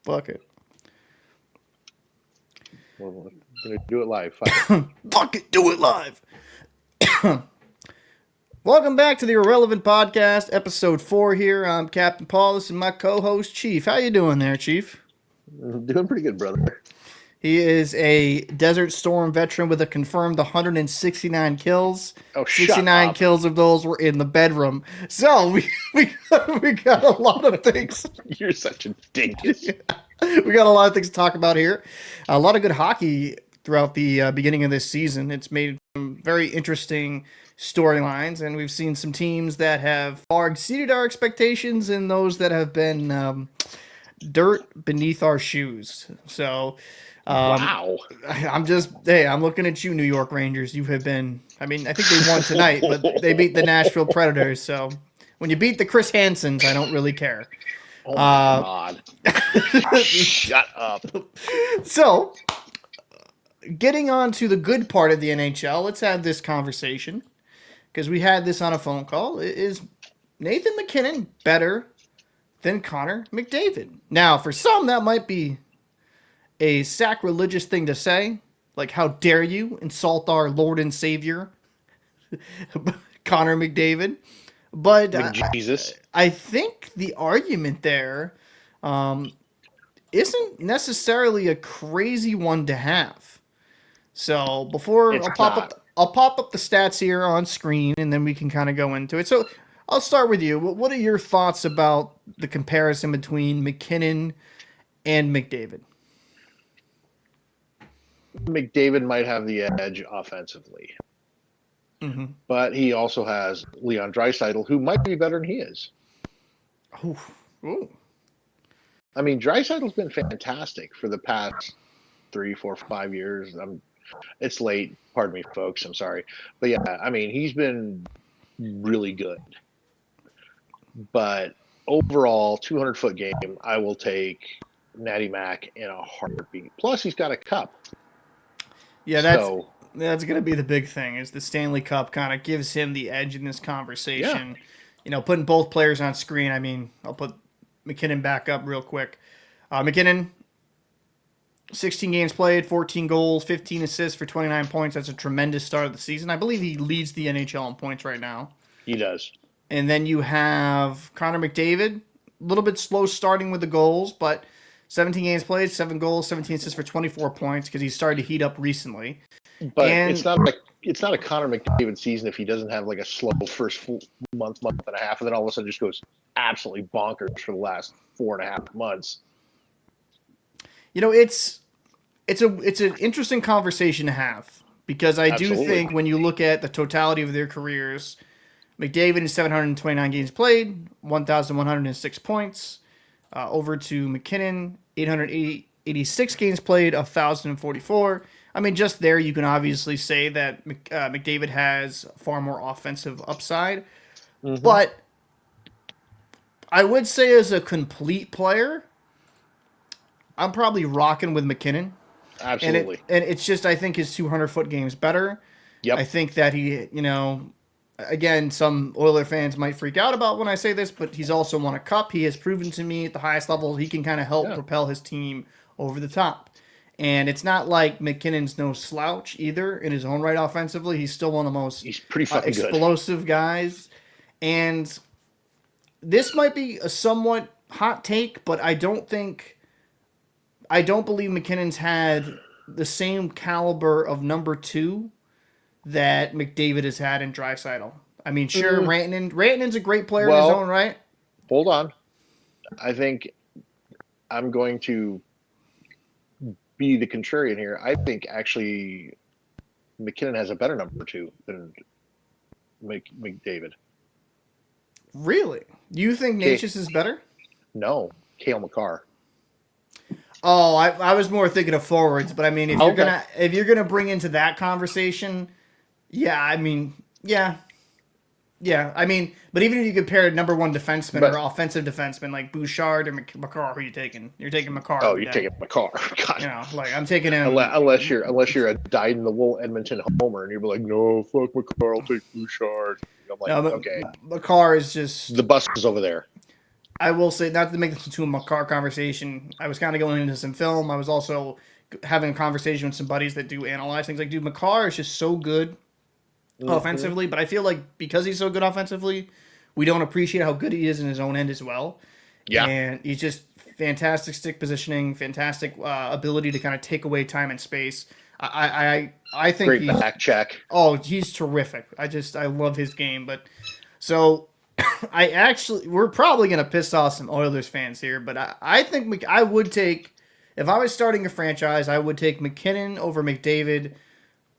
Fuck it. We're gonna do it live. Fuck it, do it live. Welcome back to the Irrelevant Podcast, episode 4 here. I'm Captain Paulus and my co-host, Chief. How you doing there, Chief? I'm doing pretty good, brother. He is a Desert Storm veteran with a confirmed 169 kills. Oh, 69 kills of those were in the bedroom. So we got a lot of things. You're such a dingus. We got a lot of things to talk about here. A lot of good hockey throughout the beginning of this season. It's made some very interesting storylines, and we've seen some teams that have far exceeded our expectations and those that have been dirt beneath our shoes. So, Wow. I'm looking at you, New York Rangers. You have been, I think they won tonight, but they beat the Nashville Predators. So when you beat the Chris Hansons, I don't really care. Oh my God. Shut up. So, getting on to the good part of the NHL, let's have this conversation. Because we had this on a phone call. Is Nathan MacKinnon better than Connor McDavid? Now, for some, that might be a sacrilegious thing to say. Like, how dare you insult our Lord and Savior, Connor McDavid? But Jesus. I think the argument there isn't necessarily a crazy one to have. So before I'll pop up the stats here on screen, and then we can kind of go into it. So I'll start with you. What are your thoughts about the comparison between MacKinnon and McDavid? McDavid might have the edge offensively. Mm-hmm. But he also has Leon Draisaitl, who might be better than he is. Ooh. I mean, Draisaitl's been fantastic for the past 3, 4, 5 years. It's late. Pardon me, folks. I'm sorry. But yeah, I mean, he's been really good. But overall, 200-foot game, I will take Natty Mac in a heartbeat. Plus, he's got a cup. Yeah, that's going to be the big thing, is the Stanley Cup kind of gives him the edge in this conversation. Yeah. You know, putting both players on screen, I mean, I'll put MacKinnon back up real quick. MacKinnon, 16 games played, 14 goals, 15 assists for 29 points. That's a tremendous start of the season. I believe he leads the NHL in points right now. He does. And then you have Connor McDavid, a little bit slow starting with the goals, but 17 games played, 7 goals, 17 assists for 24 points because he's started to heat up recently. But it's not a Connor McDavid season if he doesn't have like a slow first month and a half, and then all of a sudden just goes absolutely bonkers for the last 4.5 months. You know, it's an interesting conversation to have, because I do think when you look at the totality of their careers, McDavid in 729 games played, 1,106 points. Over to MacKinnon, 886 games played, 1,044. I mean, just there you can obviously say that McDavid has far more offensive upside. Mm-hmm. But I would say as a complete player, I'm probably rocking with MacKinnon. Absolutely. And it's just, I think his 200-foot game is better. Yep. I think that he, again, some Oiler fans might freak out about when I say this, but he's also won a cup. He has proven to me at the highest level he can kind of help propel his team over the top. And it's not like MacKinnon's no slouch either in his own right offensively. He's still one of the most pretty fucking explosive good guys. And this might be a somewhat hot take, but I don't believe MacKinnon's had the same caliber of number 2 that McDavid has had in Draisaitl. I mean, sure, Rantanen's a great player in his own right. Hold on. I think I'm going to be the contrarian here. I think actually MacKinnon has a better number 2 than McDavid. Really? You think Natchez is better? No, Cale Makar. Oh, I was more thinking of forwards, but I mean, if you're gonna bring into that conversation, yeah, I mean, yeah. I mean, but even if you compare number 1 defenseman or offensive defenseman like Bouchard or Makar, who are you taking? You're taking Makar. Oh, you're taking Makar. God. I'm taking him. Unless you're a dyed-in-the-wool Edmonton homer, and you're like, no, fuck Makar, I'll take Bouchard. I'm like, okay. Makar is just the bus is over there. I will say, not to make this into a Makar conversation, I was kind of going into some film. I was also having a conversation with some buddies that do analyze things. Like, dude, Makar is just so good Hmm. offensively, but I feel like because he's so good offensively, we don't appreciate how good he is in his own end as well. Yeah, And he's just fantastic stick positioning, fantastic ability to kind of take away time and space. I think great he's back check. he's terrific. I love his game. But so we're probably gonna piss off some Oilers fans here, but I think I would take, if I was starting a franchise, I would take MacKinnon over McDavid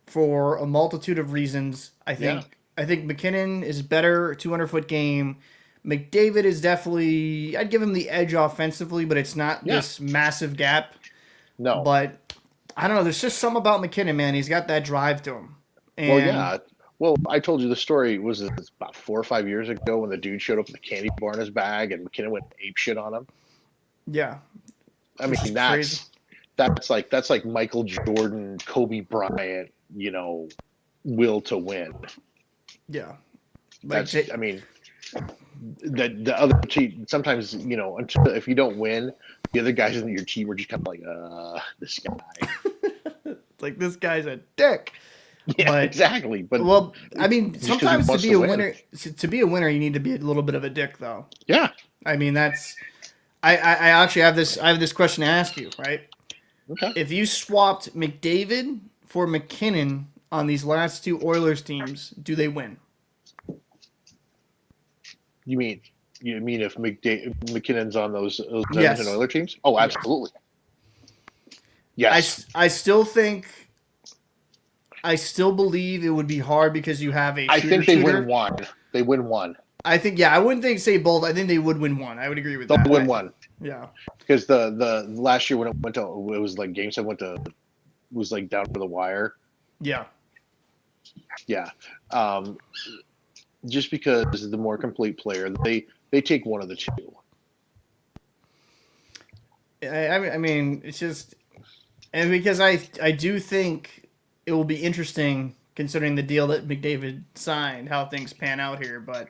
for a multitude of reasons. Yeah, I think MacKinnon is better 200-foot game. McDavid is definitely, I'd give him the edge offensively, but it's not yeah, this massive gap. no. But I don't know. There's just something about MacKinnon, man. He's got that drive to him, Well, and yeah. Well, I told you the story was it about 4 or 5 years ago when the dude showed up with a candy bar in his bag and McKinnon went ape shit on him. yeah, I just mean, crazy. that's like Michael Jordan, Kobe Bryant, will to win. Yeah, like That's I mean, the other team sometimes until if you don't win, the other guys in your team are just kind of like this guy. like this guy's a dick. Yeah, But exactly. But well, I mean, just because he sometimes wants to win. to be a winner, you need to be a little bit of a dick, though. Yeah. I mean, that's I actually have this. I have this question to ask you, right? Okay. If you swapped McDavid for MacKinnon on these last two Oilers teams, do they win? You mean if McKinnon's on those Edmonton Yes. Oilers teams? Oh, Yeah. absolutely. Yes. I still think I still believe it would be hard because you have a I shooter think they win shooter. one. They win one. I think I wouldn't think say both. I think they would win one. I would agree with They'll that. win one Yeah. because the last year when it was like Game 7 was like down to the wire. Yeah. Yeah. Um, just because the more complete player, they take one of the two. I mean, it's just, and because I do think it will be interesting considering the deal that McDavid signed, how things pan out here. But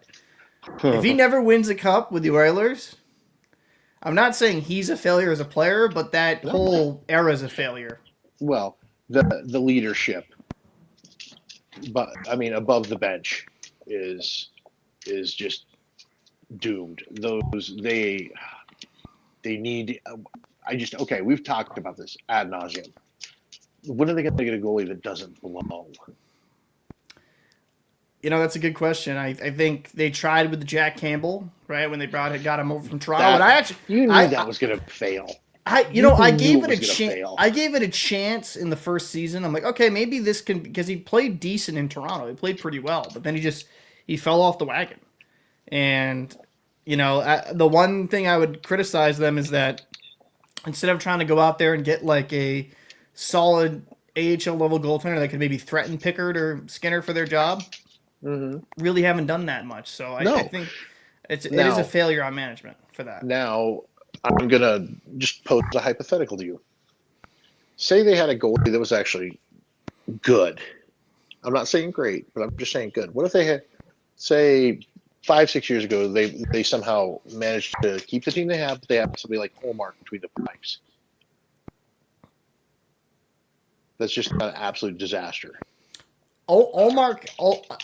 if he never wins a cup with the Oilers, I'm not saying he's a failure as a player, but that No. whole era is a failure. Well, the leadership, but I mean above the bench is just doomed. Those they need. I just okay. We've talked about this ad nauseum. When are they going to get a goalie that doesn't blow? You know, that's a good question. I think they tried with Jack Campbell, right, when they got him over from Toronto. And That I actually, you knew I, that was going to fail. You know, You I knew gave it it a was going to chance. fail. I gave it a chance in the first season. I'm like, okay, maybe this can, because he played decent in Toronto. He played pretty well, but then he fell off the wagon. And the one thing I would criticize them is that instead of trying to go out there and get like a solid AHL level goaltender that could maybe threaten Pickard or Skinner for their job, Mm-hmm. really haven't done that much. So I No. think it is a Now, failure on management for that. now I'm going to just pose a hypothetical to you. Say they had a goalie that was actually good. I'm not saying great, but I'm just saying good. What if they had, say, 5, 6 years ago, they somehow managed to keep the team they have, but they have somebody like Hallmark between the pipes? That's just an absolute disaster. Olmark,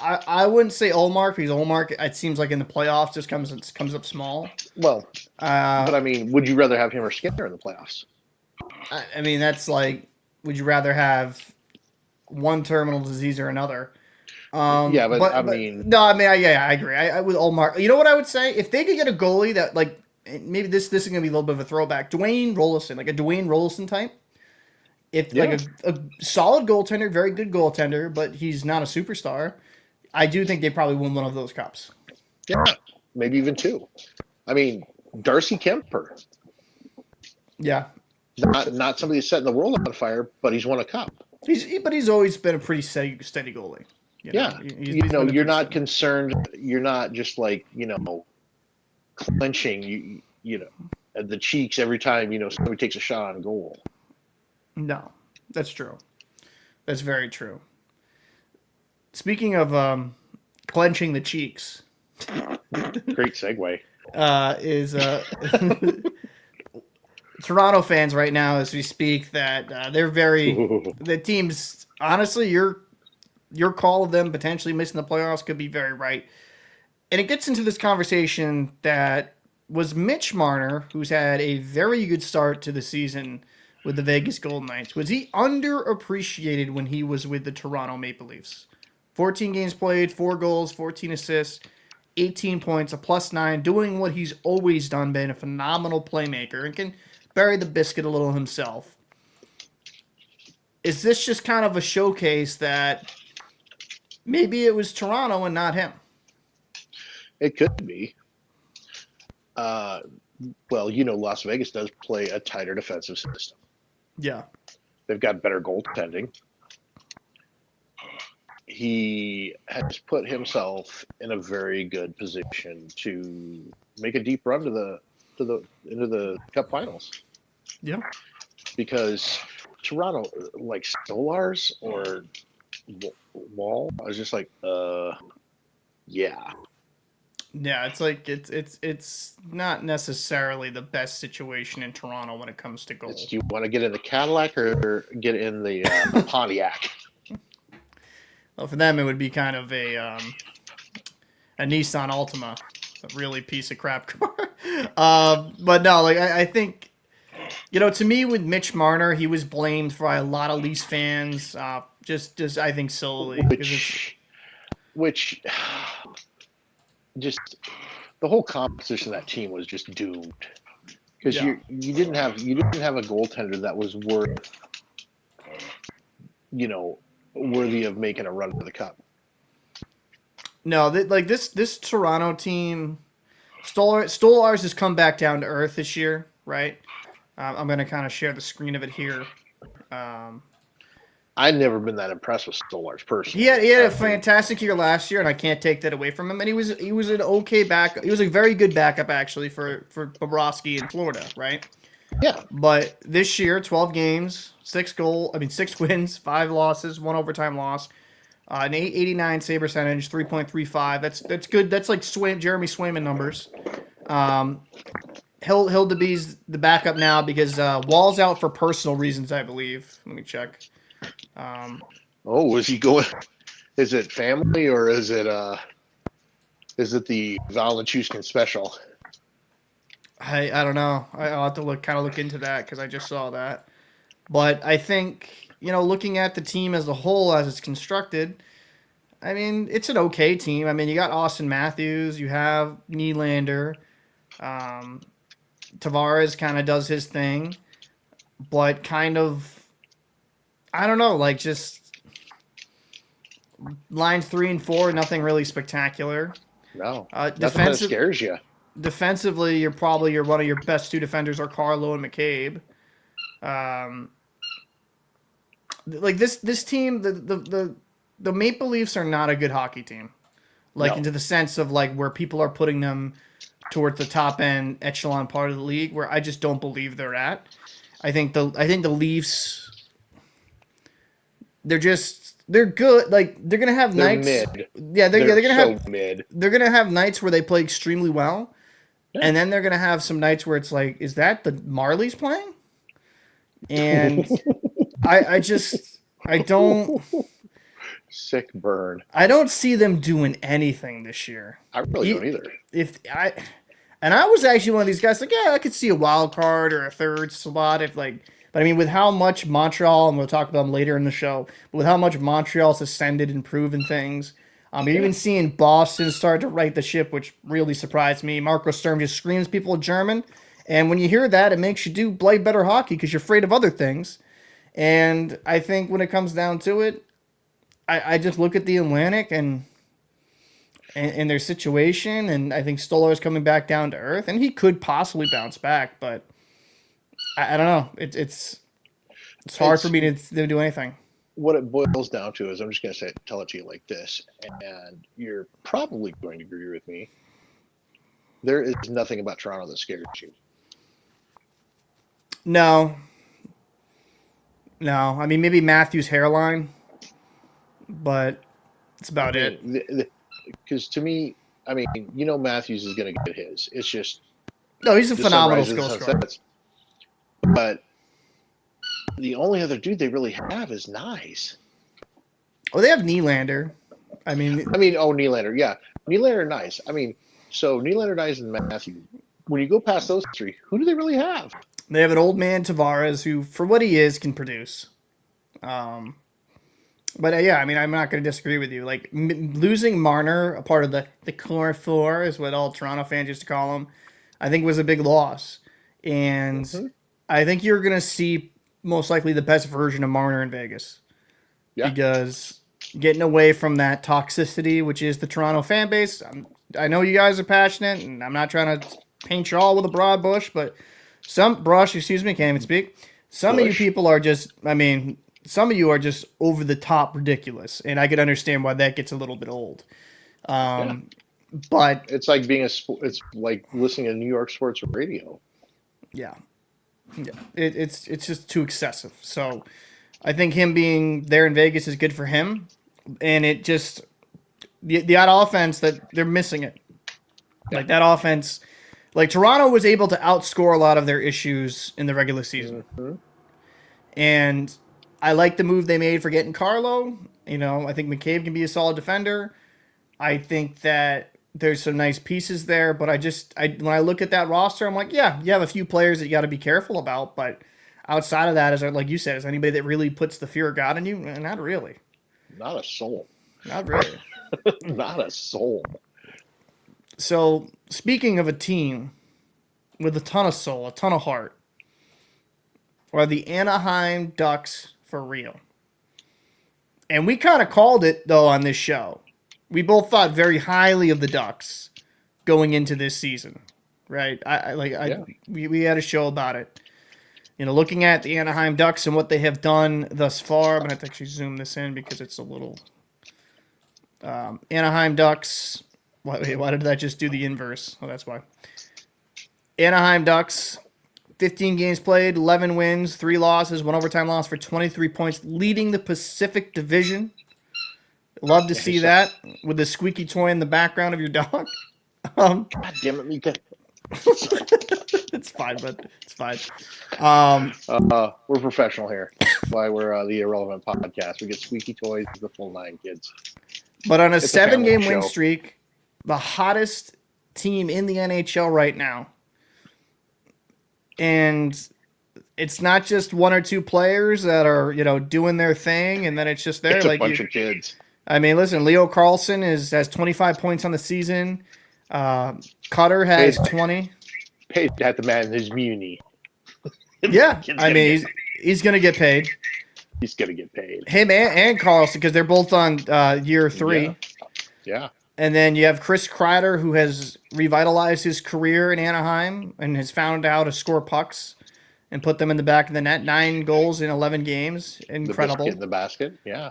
I wouldn't say Olmark because Olmark, it seems like in the playoffs just comes up small. Well, but Uh, I mean, would you rather have him or Skinner in the playoffs? I mean, that's like, would you rather have one terminal disease or another? Yeah, but I But mean, no, I mean, yeah, I agree. I with Olmark, you know what I would say if they could get a goalie that like maybe this is gonna be a little bit of a throwback, Dwayne Rollison, like a Dwayne Rollison type. If like yeah, a solid goaltender, very good goaltender, but he's not a superstar, I do think they probably win one of those cups. yeah, maybe even two. I mean, Darcy Kemper, Yeah, not somebody that's setting the world on fire, but he's won a cup. but he's always been a pretty steady goalie. Yeah, He's been a you're pretty not steady. concerned. You're not just like clenching. At the cheeks every time somebody takes a shot on goal. No, that's true. That's very true. Speaking of clenching the cheeks, Great segue. is Toronto fans right now as we speak that they're very the teams. Honestly, your call of them potentially missing the playoffs could be very right, and it gets into this conversation that was Mitch Marner, who's had a very good start to the season with the Vegas Golden Knights. Was he underappreciated when he was with the Toronto Maple Leafs? 14 games played, 4 goals, 14 assists, 18 points, a +9, doing what he's always done, been a phenomenal playmaker, and can bury the biscuit a little himself. Is this just kind of a showcase that maybe it was Toronto and not him? It could be. Well, Las Vegas does play a tighter defensive system. Yeah. They've got better goaltending. He has put himself in a very good position to make a deep run into the Cup Finals. Yeah. Because Toronto, like Stolars or Wall, I was just like, yeah. Yeah, it's like it's not necessarily the best situation in Toronto when it comes to goal. Do you want to get in the Cadillac or get in the Pontiac? Well, for them, it would be kind of a Nissan Altima, a really piece of crap car. But no, like I think, to me with Mitch Marner, he was blamed by a lot of Leafs fans, just I think solely which just the whole composition of that team was just doomed because you didn't have a goaltender that was worthy of making a run to the Cup. No, this Toronto team, Stolars has come back down to earth this year, right? I'm going to kind of share the screen of it here. I've never been that impressed with Stolars personally. He had a fantastic year last year, and I can't take that away from him. And he was an okay backup. He was a very good backup actually for Bobrovsky in Florida, right? Yeah. But this year, 12 games, 6 wins, 5 losses, 1 overtime loss, an 889 save percentage, 3.35. That's good. That's like Jeremy Swayman numbers. Hildeby's the backup now because Wall's out for personal reasons, I believe. Let me check. Was he going? Is it family or is it the Valenchuskin special? I don't know. I'll have to look into that because I just saw that. But I think, looking at the team as a whole as it's constructed, I mean, it's an okay team. I mean, you got Austin Matthews, you have Nylander, Tavares kind of does his thing, but kind of, I don't know, like just lines 3 and 4, nothing really spectacular. No, nothing that scares you. Defensively, you're one of your best 2 defenders are Carlo and McCabe. Like this team, the Maple Leafs are not a good hockey team. Like into the sense of like where people are putting them towards the top end echelon part of the league, where I just don't believe they're at. I think the Leafs, they're good. Like they're gonna have nights. Mid. Yeah, they're gonna have mid. They're gonna have nights where they play extremely well, and then they're gonna have some nights where it's like, is that the Marlies playing? And I don't. Sick burn. I don't see them doing anything this year. I really don't either. I was actually one of these guys like, yeah, I could see a wild card or a third slot but I mean, with how much Montreal, and we'll talk about them later in the show, but with how much Montreal's ascended and proven things, you're even seeing Boston start to right the ship, which really surprised me. Marco Sturm just screams people German, and when you hear that, it makes you play better hockey because you're afraid of other things. And I think when it comes down to it, I just look at the Atlantic and their situation, and I think Stolar's coming back down to earth, and he could possibly bounce back, but I don't know. It's hard for me to do anything. What it boils down to is, I'm just going to tell it to you like this, and you're probably going to agree with me. There is nothing about Toronto that scares you. No. I mean, maybe Matthews' hairline, but it's about it. Because to me, I mean, Matthews is going to get his. It's just No, he's a the sun phenomenal rises, skill the sun scorer. sets. But the only other dude they really have is Nyes. Oh, they have Nylander. I mean, Nylander, yeah. Nylander, nice. I mean, so Nylander, Nyes, and Matthews. When you go past those three, who do they really have? they have an old man Tavares who, for what he is, can produce. But yeah, I mean, I'm not going to disagree with you. Like losing Marner, a part of the core four, is what all Toronto fans used to call him. I think was a big loss, and I think you're going to see most likely the best version of Marner in Vegas, because getting away from that toxicity, which is the Toronto fan base. I know you guys are passionate, and I'm not trying to paint you all with a broad brush, but excuse me, can't even speak. Some of you people are just, I mean, some of you are just over the top ridiculous, and I could understand why that gets a little bit old. But it's like it's like listening to New York sports radio. Yeah, it's just too excessive. So I think him being there in Vegas is good for him, and it just the odd offense that they're missing it. Like that offense, like Toronto was able to outscore a lot of their issues in the regular season, and I like the move they made for getting Carlo. I think McCabe can be a solid defender. I think that there's some nice pieces there, but when I look at that roster, I'm like, yeah, you have a few players that you got to be careful about, but outside of that, like you said, is anybody that really puts the fear of God in you? Not really. Not a soul. Not really. Not a soul. So, speaking of a team with a ton of soul, a ton of heart, are the Anaheim Ducks for real? And we kind of called it, though, on this show. We both thought very highly of the Ducks going into this season, right? We had a show about it. Looking at the Anaheim Ducks and what they have done thus far. I'm going to have to actually zoom this in because it's a little... Anaheim Ducks... Why did that just do the inverse? Oh, that's why. Anaheim Ducks, 15 games played, 11 wins, 3 losses, 1 overtime loss for 23 points, leading the Pacific Division. Love to see that with the squeaky toy in the background of your dog. God damn it, Mika. It's fine, bud. It's fine. We're professional here. That's why we're the Irrelevant Podcast. We get squeaky toys, the full 9 kids. But on a 7-game win streak, the hottest team in the NHL right now. And it's not just 1 or 2 players that are, doing their thing, and then it's just there. It's a bunch of kids. I mean, listen, Leo Carlson has 25 points on the season. Cutter has 20. Paid at the man his muni. Yeah, I mean, he's going to get paid. He's going to get paid. Him and Carlson, because they're both on year 3. Yeah. And then you have Chris Kreider, who has revitalized his career in Anaheim and has found out how to score pucks and put them in the back of the net. 9 goals in 11 games. Incredible. In the basket, yeah.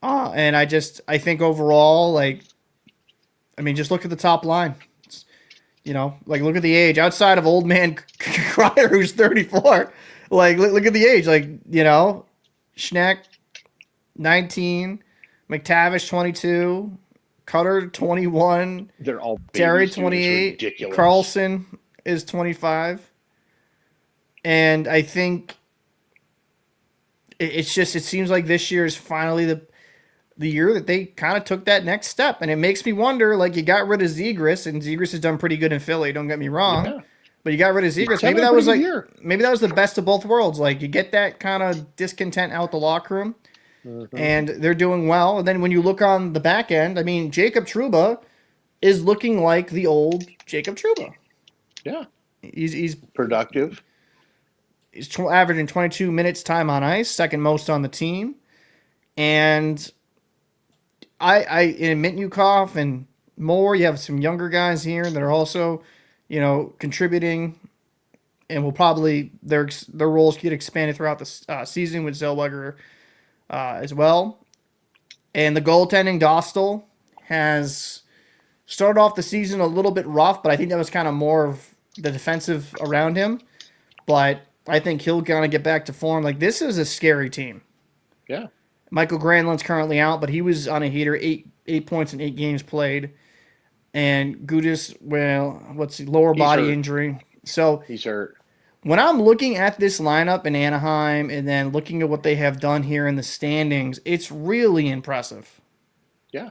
And I think overall, just look at the top line. Look at the age. Outside of old man Kreider, who's 34, look at the age. Schneck, 19, McTavish, 22, Cutter, 21. They're all Terry, 28. Carlson is 25. And I think it seems like this year is finally the year that they kind of took that next step. And it makes me wonder, you got rid of Zegras, and Zegras has done pretty good in Philly, don't get me wrong. Yeah. But you got rid of Zegras. Maybe that was the best of both worlds. You get that kind of discontent out the locker room, and they're doing well. And then when you look on the back end, I mean, Jacob Trouba is looking like the old Jacob Trouba. Yeah. He's productive. He's averaging 22 minutes time on ice, second most on the team. And in Mitnyukov and Moore, you have some younger guys here that are also, contributing, and will probably their roles get expanded throughout the season with Zellweger as well. And the goaltending, Dostal has started off the season a little bit rough, but I think that was kind of more of the defensive around him. But I think he'll kind of get back to form. This is a scary team. Yeah. Michael Granlund's currently out, but he was on a heater, 8 points in 8 games played. and Gudis, lower He's body hurt. injury. So He's hurt. when I'm looking at this lineup in Anaheim and then looking at what they have done here in the standings, it's really impressive. Yeah.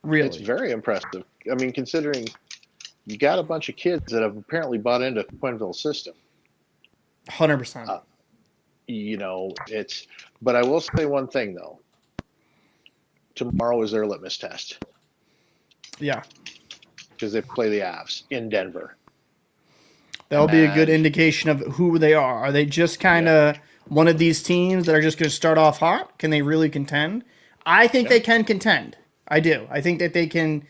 Really. It's very impressive. I mean, considering you got a bunch of kids that have apparently bought into Quenneville's system. 100%. But I will say one thing, though. Tomorrow is their litmus test. Yeah. Because they play the Avs in Denver. That'll be a good indication of who they are. Are they just kind of one of these teams that are just going to start off hot? Can they really contend? I think they can contend. I do. I think that they can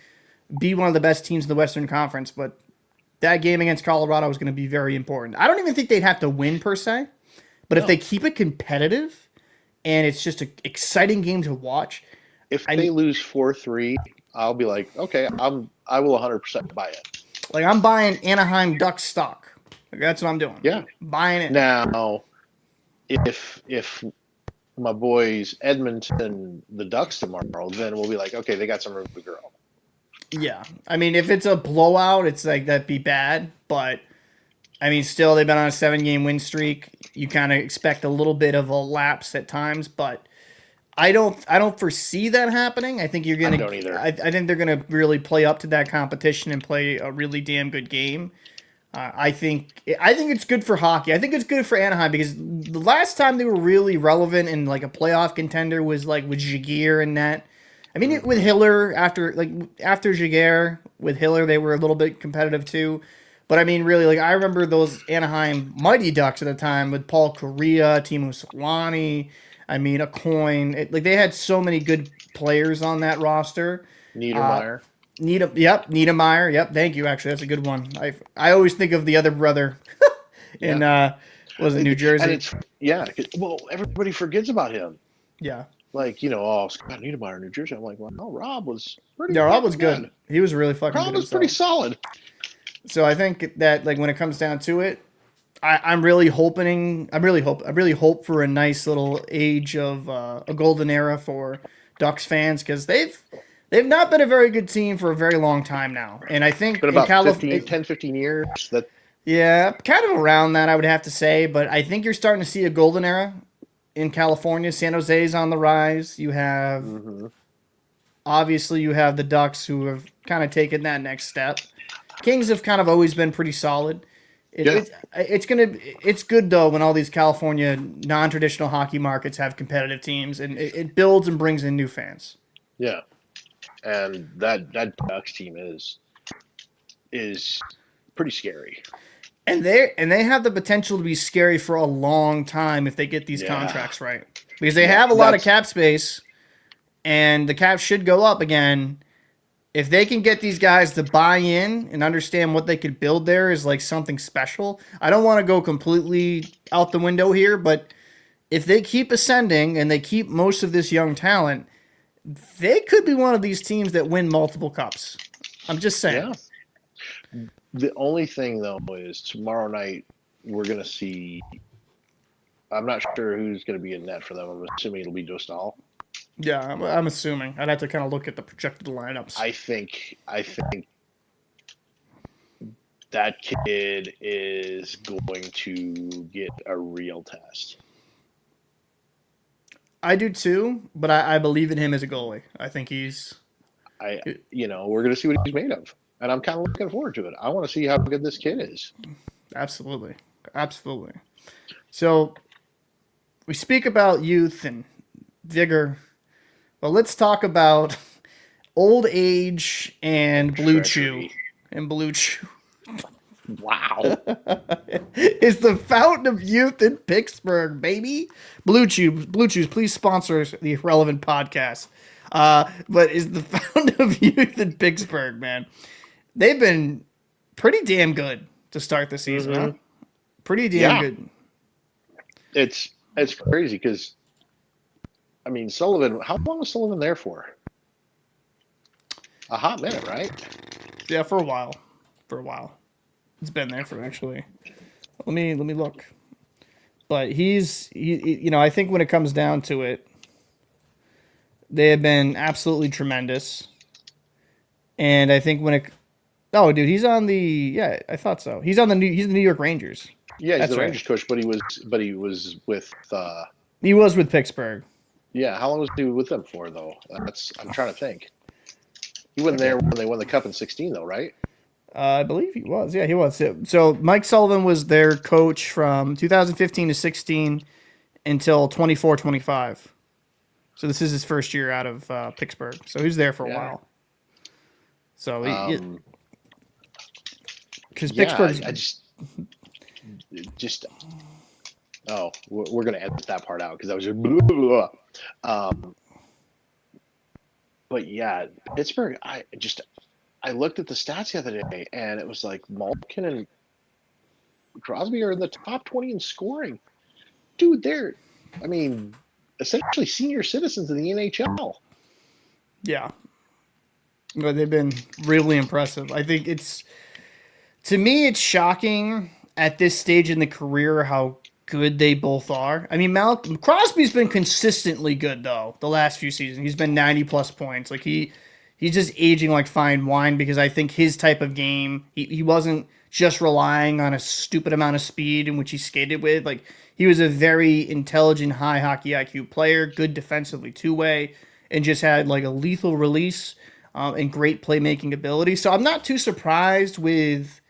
be one of the best teams in the Western Conference, but that game against Colorado is going to be very important. I don't even think they'd have to win per se, but if they keep it competitive and it's just an exciting game to watch. If they lose 4-3, I'll be like, okay, I will 100% buy it. Like, I'm buying Anaheim Ducks stock. Like, that's what I'm doing. Yeah. Buying it. Now, if my boys Edmonton the Ducks tomorrow, then we'll be like, okay, they got some room to grow. Yeah. I mean, if it's a blowout, it's like that'd be bad. But, I mean, still, they've been on a 7-game win streak. You kind of expect a little bit of a lapse at times, but I don't foresee that happening. I think you're gonna. I don't either. I think they're gonna really play up to that competition and play a really damn good game. I think it's good for hockey. I think it's good for Anaheim because the last time they were really relevant in like a playoff contender was like with Jaguar and that. I mean, with Hiller after Jaguar with Hiller, they were a little bit competitive too. But I mean, really, like I remember those Anaheim Mighty Ducks at the time with Paul Correa, Timo Solani. I mean, a coin. They had so many good players on that roster. Niedermeyer. Niedermeyer. Yep, thank you. Actually, that's a good one. I always think of the other brother in was it New Jersey? And well, everybody forgets about him. Yeah. Like, Scott Niedermeyer, New Jersey. I'm like, well, no, Rob was pretty good. Rob was good. He was really fucking good. Rob was pretty solid. So I think that like when it comes down to it, I really hope for a nice little age of a golden era for Ducks fans because they've not been a very good team for a very long time now, and I think been about 10-15 years. Kind of around that I would have to say, but I think you're starting to see a golden era in California. San Jose's on the rise. You have obviously you have the Ducks who have kind of taken that next step. Kings have kind of always been pretty solid. It's good though when all these California non-traditional hockey markets have competitive teams and it builds and brings in new fans. Yeah, and that Ducks team is pretty scary. And they have the potential to be scary for a long time if they get these contracts right because they have a lot of cap space, and the cap should go up again. If they can get these guys to buy in and understand what they could build there is like something special. I don't want to go completely out the window here, but if they keep ascending and they keep most of this young talent, they could be one of these teams that win multiple cups. I'm just saying. Yeah. The only thing, though, is tomorrow night we're going to see – I'm not sure who's going to be in net for them. I'm assuming it'll be Dostal. Yeah, I'm assuming. I'd have to kind of look at the projected lineups. I think that kid is going to get a real test. I do too, but I believe in him as a goalie. I think he's. We're going to see what he's made of, and I'm kind of looking forward to it. I want to see how good this kid is. Absolutely. So, we speak about youth and vigor. Well, let's talk about old age and blue chew. Wow. It's the fountain of youth in Pittsburgh, baby. Blue Chews, please sponsor the Irrelevant podcast. But is the fountain of youth in Pittsburgh, man. They've been pretty damn good to start the season, huh? Pretty damn good. It's crazy because I mean, Sullivan, how long was Sullivan there for? A hot minute, right? Yeah, for a while. It's been there for actually. Let me look. But he I think when it comes down to it, they have been absolutely tremendous. And I think when it, oh, dude, he's on the, yeah, I thought so. He's the New York Rangers. Yeah, he's That's the right. Rangers coach, but he was with. He was with Pittsburgh. Yeah, how long was he with them for though? I'm trying to think. He wasn't there Okay. when they won the cup in 16, though, right? I believe he was. Yeah, he was. So Mike Sullivan was their coach from 2015 to 16 until 24-25. So this is his first year out of Pittsburgh. So he's there for a Yeah. while. So because Yeah, Pittsburgh's I just oh, we're gonna edit that part out because I was just blah, blah, blah. But yeah, Pittsburgh. I looked at the stats the other day, and it was like Malkin and Crosby are in the top 20 in scoring. Dude, they're, I mean, essentially senior citizens in the NHL. yeah, but they've been really impressive. I think to me it's shocking at this stage in the career how good they both are. I mean, Crosby's been consistently good though the last few seasons. He's been 90 plus points. Like he's just aging like fine wine because I think his type of game, he wasn't just relying on a stupid amount of speed in which he skated with. Like he was a very intelligent, high hockey IQ player, good defensively two-way, and just had like a lethal release and great playmaking ability. So I'm not too surprised with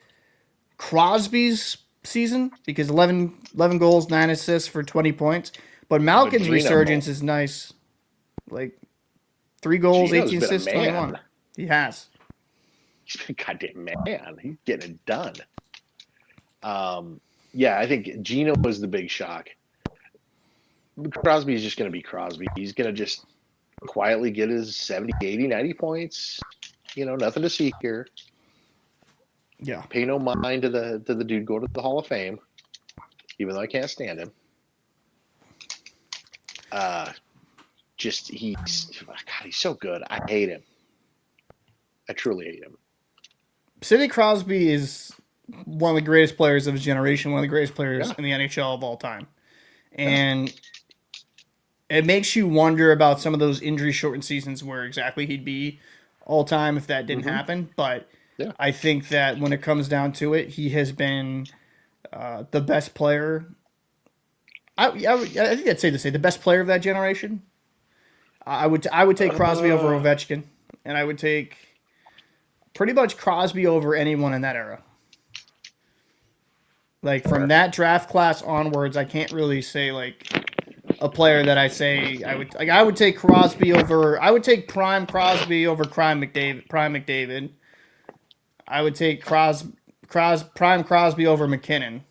Crosby's season because 11 goals, 9 assists for 20 points. But Malkin's resurgence is nice. Like 3 goals, Gino's 18 been a assists, man. 21. He has. He's been a goddamn man. He's getting it done. Yeah, I think Gino was the big shock. Crosby is just going to be Crosby. He's going to just quietly get his 70, 80, 90 points. You know, nothing to see here. Yeah. Pay no mind to the dude go to the Hall of Fame, even though I can't stand him. He's so good. I hate him. I truly hate him. Sidney Crosby is one of the greatest players of his generation, one of the greatest players in the NHL of all time. And it makes you wonder about some of those injury shortened seasons where exactly he'd be all time if that didn't happen. But I think that when it comes down to it, he has been the best player. I think I'd say the best player of that generation. I would take Crosby over Ovechkin, and I would take pretty much Crosby over anyone in that era. Like from that draft class onwards, I can't really say like a player that I say I would take Crosby over. I would take prime Crosby over prime McDavid. I would take prime Crosby over MacKinnon.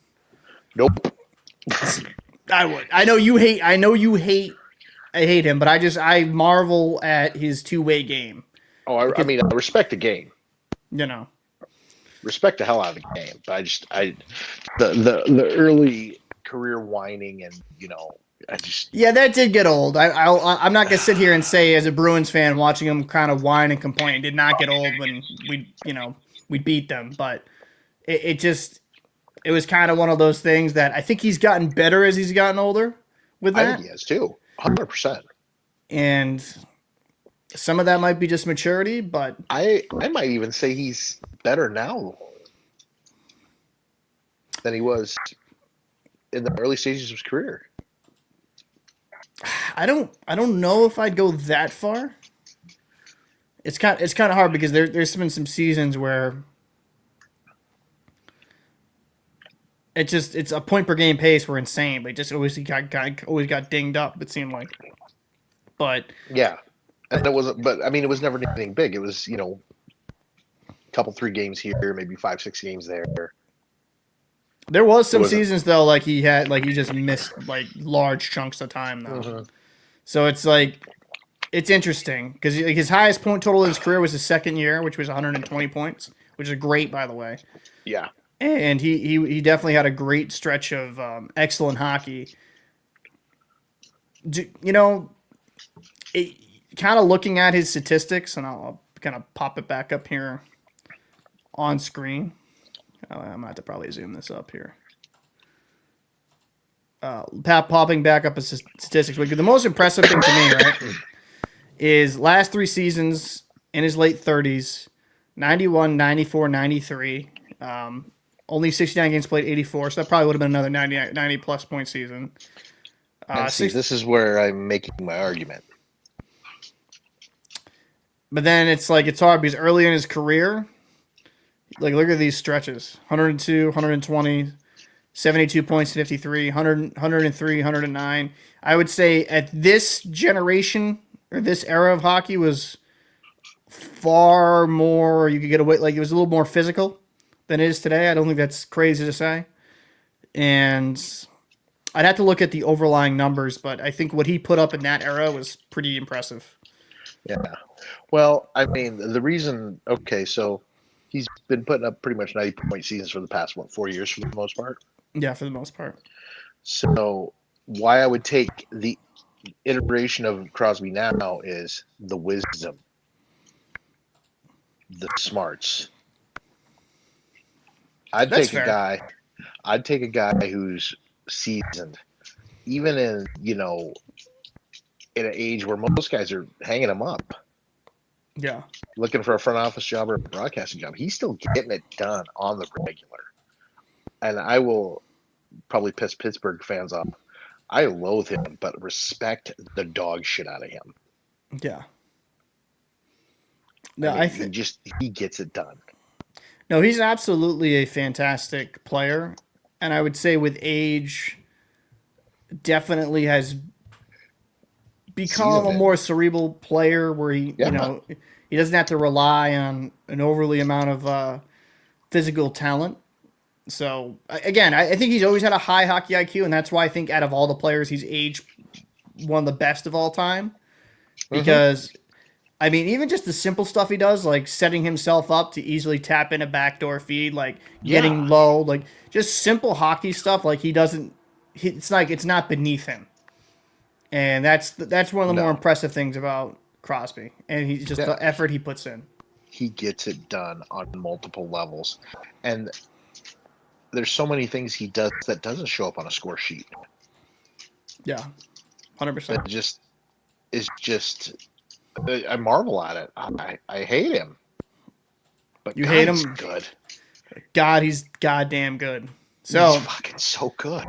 Nope. I would. I know you hate. I hate him, but I marvel at his two-way game. Oh, I mean, I respect the game. You know, respect the hell out of the game. But the early career whining and yeah, that did get old. I'm not gonna sit here and say as a Bruins fan watching him kind of whine and complain did not get old when we beat them, but it was kind of one of those things that I think he's gotten better as he's gotten older with that. I think he has too, 100%. And some of that might be just maturity, but I might even say he's better now than he was in the early stages of his career. I don't know if I'd go that far. It's kind of hard because there's been some seasons where it's a point per game pace were insane, but just always got dinged up. It seemed like, but yeah, and it wasn't. But I mean, it was never anything big. It was a couple 3 games here, maybe 5-6 games there. There was some seasons though, like he just missed like large chunks of time though. Mm-hmm. So it's like it's interesting because his highest point total in his career was his second year, which was 120 points, which is great by the way. Yeah. And he definitely had a great stretch of excellent hockey. Kind of looking at his statistics, and I'll kind of pop it back up here on screen. I'm going to have to probably zoom this up here. Popping back up his statistics. The most impressive thing to me, right, is last 3 seasons in his late 30s, 91, 94, 93. Only 69 games played, 84. So that probably would have been another 90 plus point season. And see, this is where I'm making my argument. But then it's like it's hard because early in his career, like look at these stretches: 102, 120, 72 points, 53, 100, 103, 109. I would say at this generation or this era of hockey was far more. You could get away, like it was a little more physical than it is today. I don't think that's crazy to say. And I'd have to look at the overlying numbers, but I think what he put up in that era was pretty impressive. Yeah. Well, I mean, the reason, okay, so he's been putting up pretty much 90-point seasons for the past, 4 years for the most part? Yeah, for the most part. So why I would take the iteration of Crosby now is the wisdom, the smarts. I'd take a guy who's seasoned, even in, in an age where most guys are hanging him up. Yeah. Looking for a front office job or a broadcasting job. He's still getting it done on the regular. And I will probably piss Pittsburgh fans off. I loathe him, but respect the dog shit out of him. Yeah. No, he gets it done. No, he's absolutely a fantastic player. And I would say with age, definitely has become a more cerebral player where he doesn't have to rely on an overly amount of physical talent. So again, I think he's always had a high hockey IQ, and that's why I think out of all the players, he's aged one of the best of all time. Because I mean, even just the simple stuff he does, like setting himself up to easily tap in a backdoor feed, like getting low, like just simple hockey stuff. Like it's not beneath him. And that's one of the more impressive things about Crosby, and he's just the effort he puts in. He gets it done on multiple levels, and there's so many things he does that doesn't show up on a score sheet. Yeah, 100%. It's just I marvel at it. I hate him, but you hate him. He's good. God, he's goddamn good. So he's fucking so good.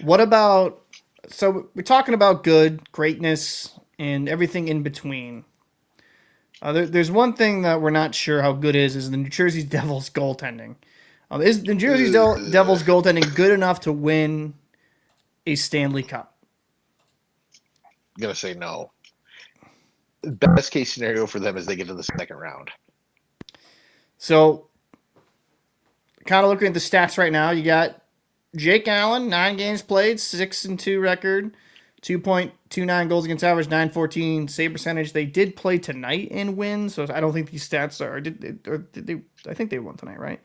What about? So we're talking about good, greatness, and everything in between. There's one thing that we're not sure how good is the New Jersey Devils goaltending. Is the New Jersey Devils goaltending good enough to win a Stanley Cup? I'm going to say no. Best case scenario for them is they get to the second round. So, kind of looking at the stats right now, you got Jake Allen, 9 games played, 6-2 record, 2.29 goals against average, 914 save percentage. They did play tonight and win, so I don't think these stats are. Did they? I think they won tonight, right?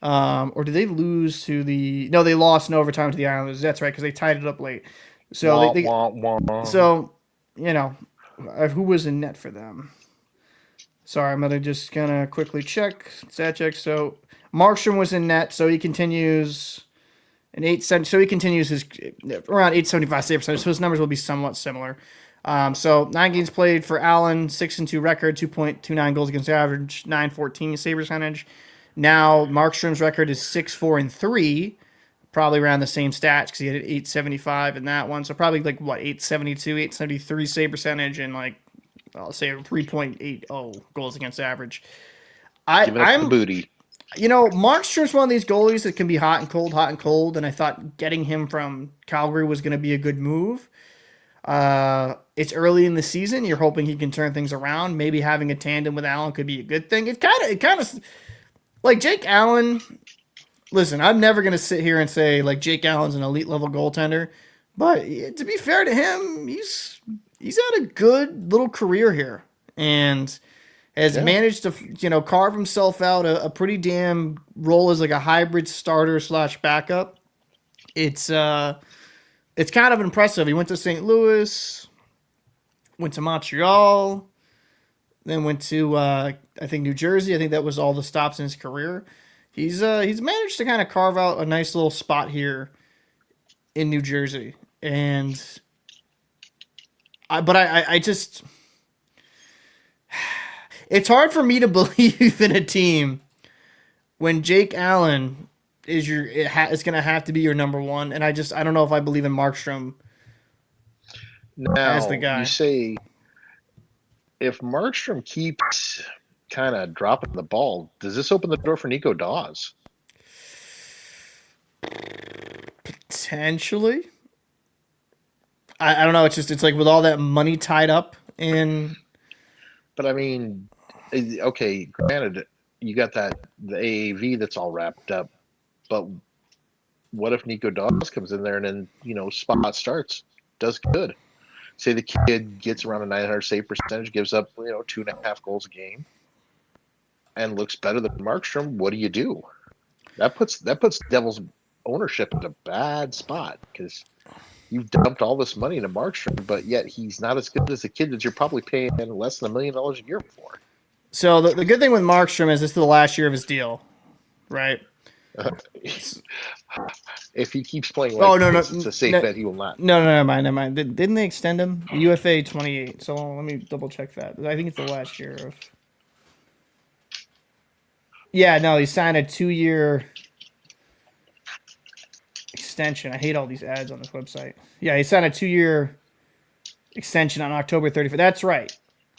Or did they lose to the? No, they lost in overtime to the Islanders. That's right, because they tied it up late. So So who was in net for them? Sorry, I'm gonna quickly check stat check. So Marchand was in net, so he continues. So he continues his around 875 save percentage. So his numbers will be somewhat similar. So 9 games played for Allen, 6-2 record, 2.29 goals against average, 914 save percentage. Now Markstrom's record is 6-4-3, probably around the same stats because he had 875 in that one. So probably 872, 873 save percentage, and I'll say 3.80 goals against average. I'm the booty. Markstrom's one of these goalies that can be hot and cold, and I thought getting him from Calgary was going to be a good move. It's early in the season. You're hoping he can turn things around. Maybe having a tandem with Allen could be a good thing. It kind of like Jake Allen. Listen, I'm never going to sit here and say Jake Allen's an elite level goaltender, but to be fair to him, he's had a good little career here, and has managed to carve himself out a pretty damn role as a hybrid starter / backup. It's kind of impressive. He went to St. Louis, went to Montreal, then went to I think New Jersey. I think that was all the stops in his career. He's managed to kind of carve out a nice little spot here in New Jersey, and I just. It's hard for me to believe in a team when Jake Allen is it's going to have to be your number one, and I don't know if I believe in Markstrom as the Now, you guy. say if Markstrom keeps kind of dropping the ball, does this open the door for Nico Dawes? Potentially. I don't know. It's like with all that money tied up in. But I mean, okay, granted, you got the AAV that's all wrapped up, but what if Nico Dawes comes in there and then spot starts, does good? Say the kid gets around a 900 save percentage, gives up 2.5 goals a game, and looks better than Markstrom. What do you do? That puts Devils ownership in a bad spot because you've dumped all this money into Markstrom, but yet he's not as good as the kid that you're probably paying less than $1 million a year for. So the good thing with Markstrom is this is the last year of his deal, right? If he keeps playing Oh like no this, it's a safe no bet he will not. no never mind. Didn't they extend him? UFA 28. So let me double check that. I think it's the last year of. Yeah, no, he signed a 2-year extension. I hate all these ads on this website. Yeah, he signed a 2-year extension on October 31st. That's right.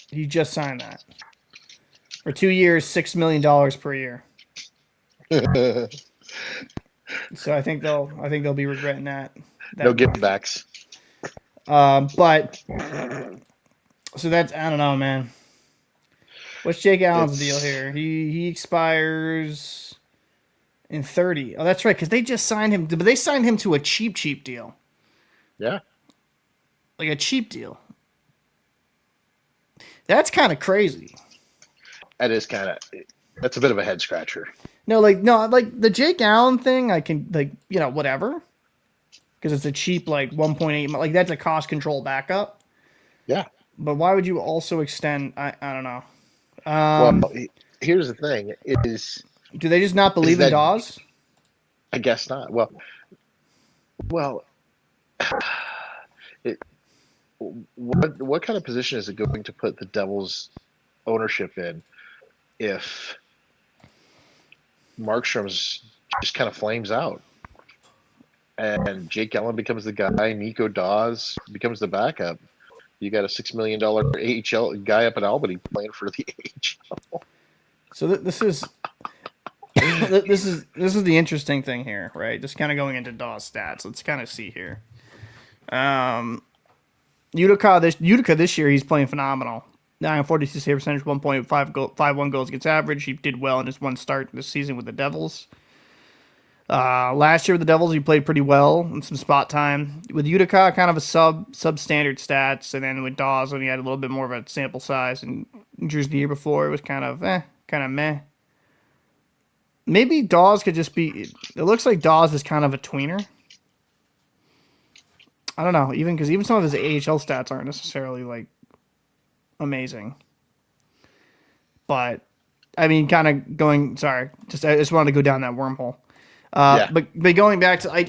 He just signed that for 2 years, $6 million per year. So I think they'll be regretting that No move. givebacks. But so that's I don't know, man. What's Jake Allen's deal here? He expires in 30. Oh, that's right, because they just signed him. But they signed him to a cheap deal. Yeah. Like a cheap deal. That's kind of crazy. That's a bit of a head scratcher. No, like the Jake Allen thing, I can whatever. Because it's a cheap 1.8, like that's a cost control backup. Yeah. But why would you also extend? I don't know. Well, here's the thing: do they just not believe in Dawes? I guess not. Well, what kind of position is it going to put the Devils' ownership in if Markstrom's just kind of flames out and Jake Allen becomes the guy, Nico Dawes becomes the backup? You got a $6 million AHL guy up at Albany playing for the AHL. So this is this is the interesting thing here, right? Just kind of going into Dawes stats. Let's kind of see here. Utica this year he's playing phenomenal. 942 save percentage, 1.51 goals against average. He did well in his one start this season with the Devils. Last year with the Devils, he played pretty well in some spot time. With Utica, kind of a substandard stats, and then with Dawes, when he had a little bit more of a sample size, and Drew's the year before, it was kind of meh. Maybe Dawes could just be. It looks like Dawes is kind of a tweener. I don't know, because even some of his AHL stats aren't necessarily amazing. But I mean, kind of going. Sorry, I just wanted to go down that wormhole. Yeah. But going back to, I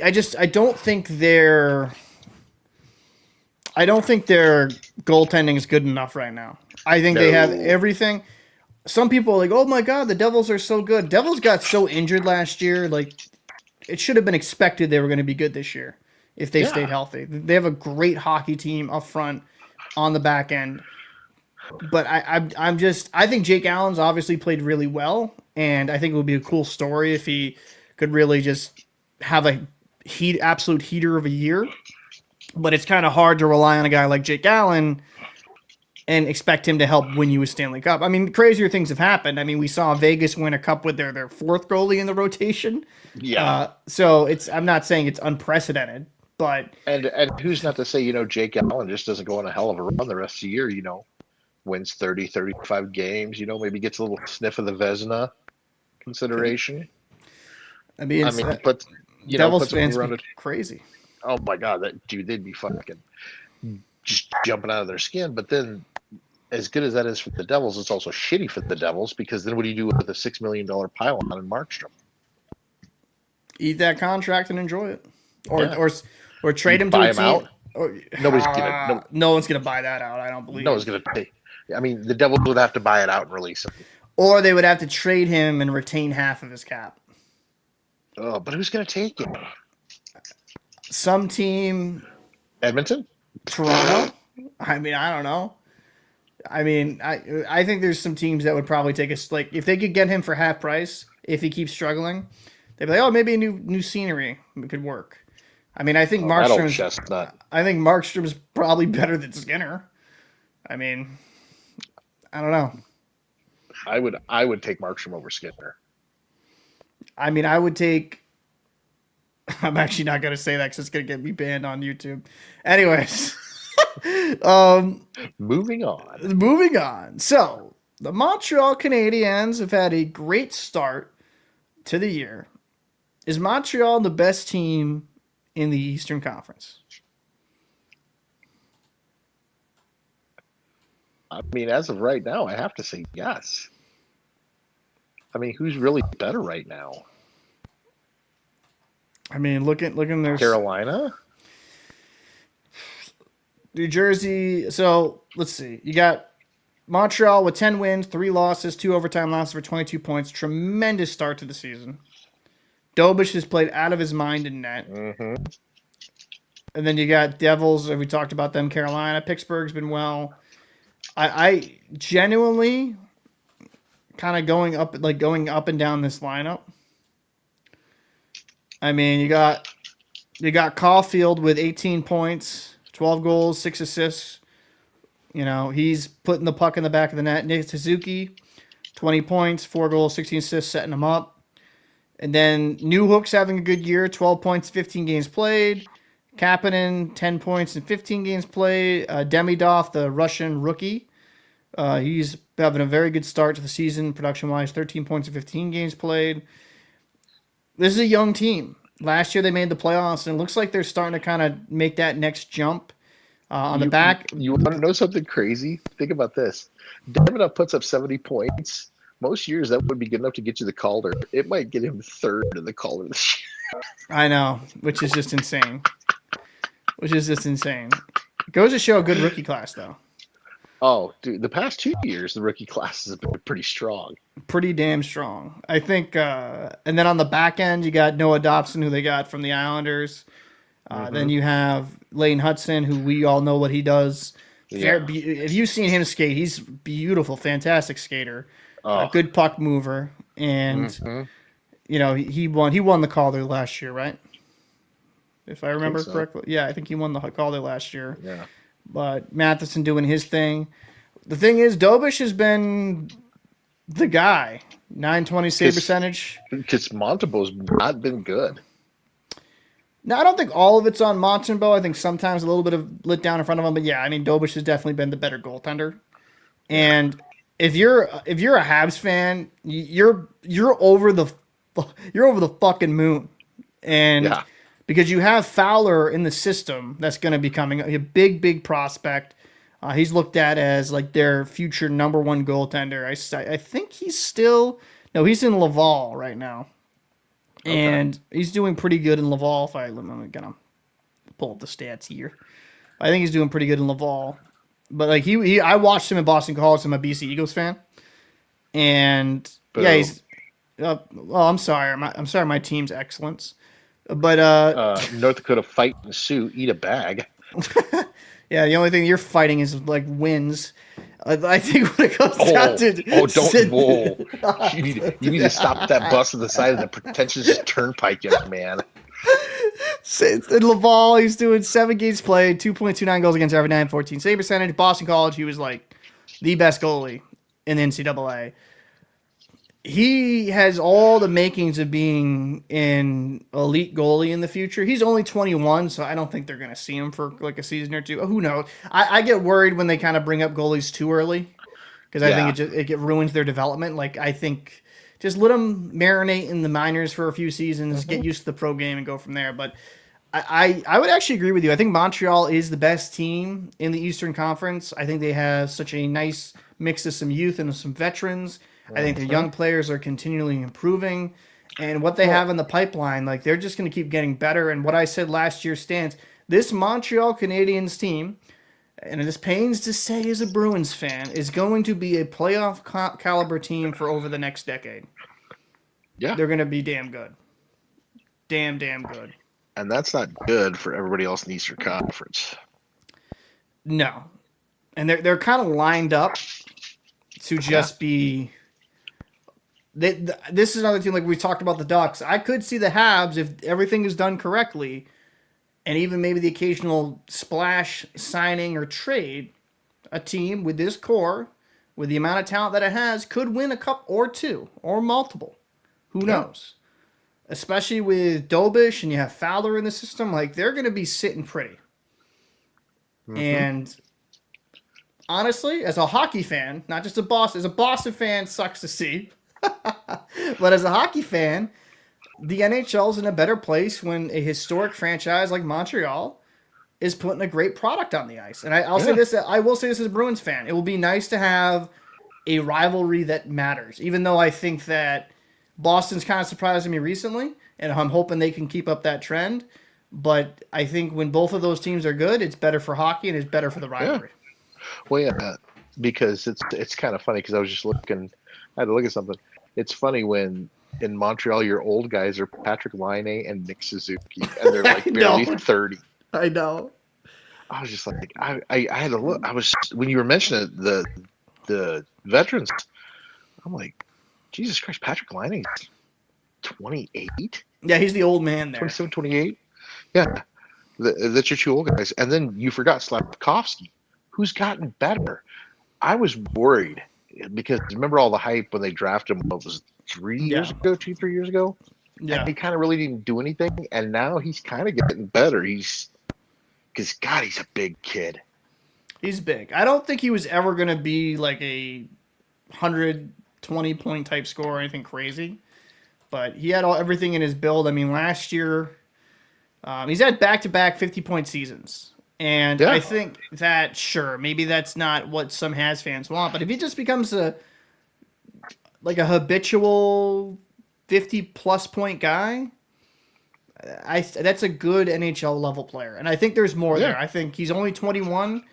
don't think their goaltending is good enough right now. I think they have everything. Some people are like, oh my God, the Devils are so good. Devils got so injured last year. It should have been expected they were going to be good this year if they stayed healthy. They have a great hockey team up front, on the back end. But I think Jake Allen's obviously played really well, and I think it would be a cool story if he could really just have a absolute heater of a year. But it's kind of hard to rely on a guy like Jake Allen and expect him to help win you a Stanley Cup. I mean, crazier things have happened. I mean, we saw Vegas win a cup with their fourth goalie in the rotation. Yeah. So I'm not saying it's unprecedented, but and who's not to say Jake Allen just doesn't go on a hell of a run the rest of the year. Wins 30, 35 games. Maybe gets a little sniff of the Vezina consideration. I mean, but Devils fans be crazy. Oh my God, they'd be fucking just jumping out of their skin. But then, as good as that is for the Devils, it's also shitty for the Devils because then what do you do with a $6 million pile on in Markstrom? Eat that contract and enjoy it, or trade him to buy a him team. out. No one's gonna buy that out. I don't believe. No one's gonna pay. I mean, the Devils would have to buy it out and release him. Or they would have to trade him and retain half of his cap. Oh, but who's going to take him? Some team. Edmonton? Toronto? I mean, I don't know. I mean, I think there's some teams that would probably take us, like, if they could get him for half price, if he keeps struggling, they'd be like, oh, maybe a new scenery could work. I mean, I think Markstrom's probably better than Skinner. I mean, I don't know. I would take Markstrom over Skinner. I mean, I would take. I'm actually not going to say that because it's going to get me banned on YouTube. Anyways. Moving on. So, the Montreal Canadiens have had a great start to the year. Is Montreal the best team in the Eastern Conference? I mean, as of right now, I have to say yes. I mean, who's really better right now? I mean, look at their Carolina, New Jersey. So let's see. You got Montreal with 10 wins, 3 losses, 2 overtime losses for 22 points. Tremendous start to the season. Dobish has played out of his mind in net. Mm-hmm. And then you got Devils. We talked about them. Carolina. Pittsburgh's been well. I genuinely kind of going up and down this lineup. I mean, you got Caulfield with 18 points, 12 goals, 6 assists. You know, he's putting the puck in the back of the net. Nick Suzuki, 20 points, 4 goals, 16 assists, setting him up. And then Newhook's having a good year, 12 points, 15 games played. Kapanen, 10 points and 15 games played. Demidov, the Russian rookie, he's having a very good start to the season, production-wise, 13 points and 15 games played. This is a young team. Last year they made the playoffs, and it looks like they're starting to kind of make that next jump on the back. You want to know something crazy? Think about this. Demidov puts up 70 points. Most years that would be good enough to get you the Calder. It might get him third in the Calder this year. I know, which is just insane. Goes to show a good rookie class, though. Oh, dude, the past 2 years, the rookie classes have been pretty strong. Pretty damn strong. I think, and then on the back end, you got Noah Dobson, who they got from the Islanders. Then you have Lane Hudson, who we all know what he does. Yeah. If you've seen him skate, he's beautiful, fantastic skater. A good puck mover. And, you know, he won the Calder last year, right? If I remember correctly. Yeah, I think he won the Calder last year. Yeah. But Matheson doing his thing. The thing is, Dobish has been the guy. 920 save percentage. Because Montembeau's not been good. Now, I don't think all of it's on Montembeau. I think sometimes a little bit of lit down in front of him. But yeah, I mean, Dobish has definitely been the better goaltender. And if you're a Habs fan, you're over the fucking moon. And yeah. Because you have Fowler in the system that's going to be coming, a big prospect. He's looked at as like their future number 1 goaltender. I think he's in Laval right now. Okay. And he's doing pretty good in Laval. I'm going to pull up the stats here. I think he's doing pretty good in Laval. But like I watched him in Boston College. I'm a BC Eagles fan. And yeah, he's I'm sorry. I'm sorry my team's excellence. But North Dakota fight and sue, eat a bag. Yeah, the only thing you're fighting is like wins. I think when it comes down to you need to stop that bus on the side of the pretentious turnpike, young man. In Laval, he's doing 7 games played, 2.29 goals against every 914 save percentage. Boston College, he was like the best goalie in the NCAA. He has all the makings of being an elite goalie in the future. He's only 21, so I don't think they're going to see him for like a season or two. Who knows? I get worried when they kind of bring up goalies too early because I think it ruins their development. Like I think just let them marinate in the minors for a few seasons, get used to the pro game, and go from there. But I would actually agree with you. I think Montreal is the best team in the Eastern Conference. I think they have such a nice mix of some youth and some veterans. I think their young players are continually improving, and what they have in the pipeline, like they're just going to keep getting better. And what I said last year stands. This Montreal Canadiens team and this pains to say as a Bruins fan, is going to be a playoff caliber team for over the next decade. Yeah. They're going to be damn good. Damn good. And that's not good for everybody else in the Eastern Conference. No. And they're kind of lined up to just be... This is another team, like we talked about the Ducks. I could see the Habs, if everything is done correctly, and even maybe the occasional splash signing or trade, a team with this core, with the amount of talent that it has, could win a cup or two or multiple. Who knows? Especially with Dobish and you have Fowler in the system, like they're going to be sitting pretty. Mm-hmm. And honestly, as a hockey fan, not just a Boston fan, sucks to see. But as a hockey fan, the NHL's in a better place when a historic franchise like Montreal is putting a great product on the ice. And I'll say this, I will say this as a Bruins fan. It will be nice to have a rivalry that matters, even though I think that Boston's kind of surprising me recently, and I'm hoping they can keep up that trend. But I think when both of those teams are good, it's better for hockey and it's better for the rivalry. Yeah. Well, because it's kind of funny because I was just looking, I had to look at something. It's funny when in Montreal your old guys are Patrick Laine and Nick Suzuki, and they're like barely 30. I know. I was just like, I had to look. I was when you were mentioning the veterans, I'm like, Jesus Christ, Patrick Laine is 28. Yeah, he's the old man there. 27, 28. Yeah, that's your two old guys, and then you forgot Slafkovsky, who's gotten better. I was worried because remember all the hype when they drafted him. What was it, 3 years ago, 2-3 years ago? Yeah, and he kind of really didn't do anything, and now he's kind of getting better. Because God, he's a big kid. He's big. I don't think he was ever going to be like a 120-point type scorer or anything crazy, but he had everything in his build. I mean, last year, he's had back-to-back 50-point seasons. And I think that, sure, maybe that's not what some Habs fans want, but if he just becomes a habitual 50-plus point guy, that's a good NHL level player. And I think there's more there. I think he's only 21.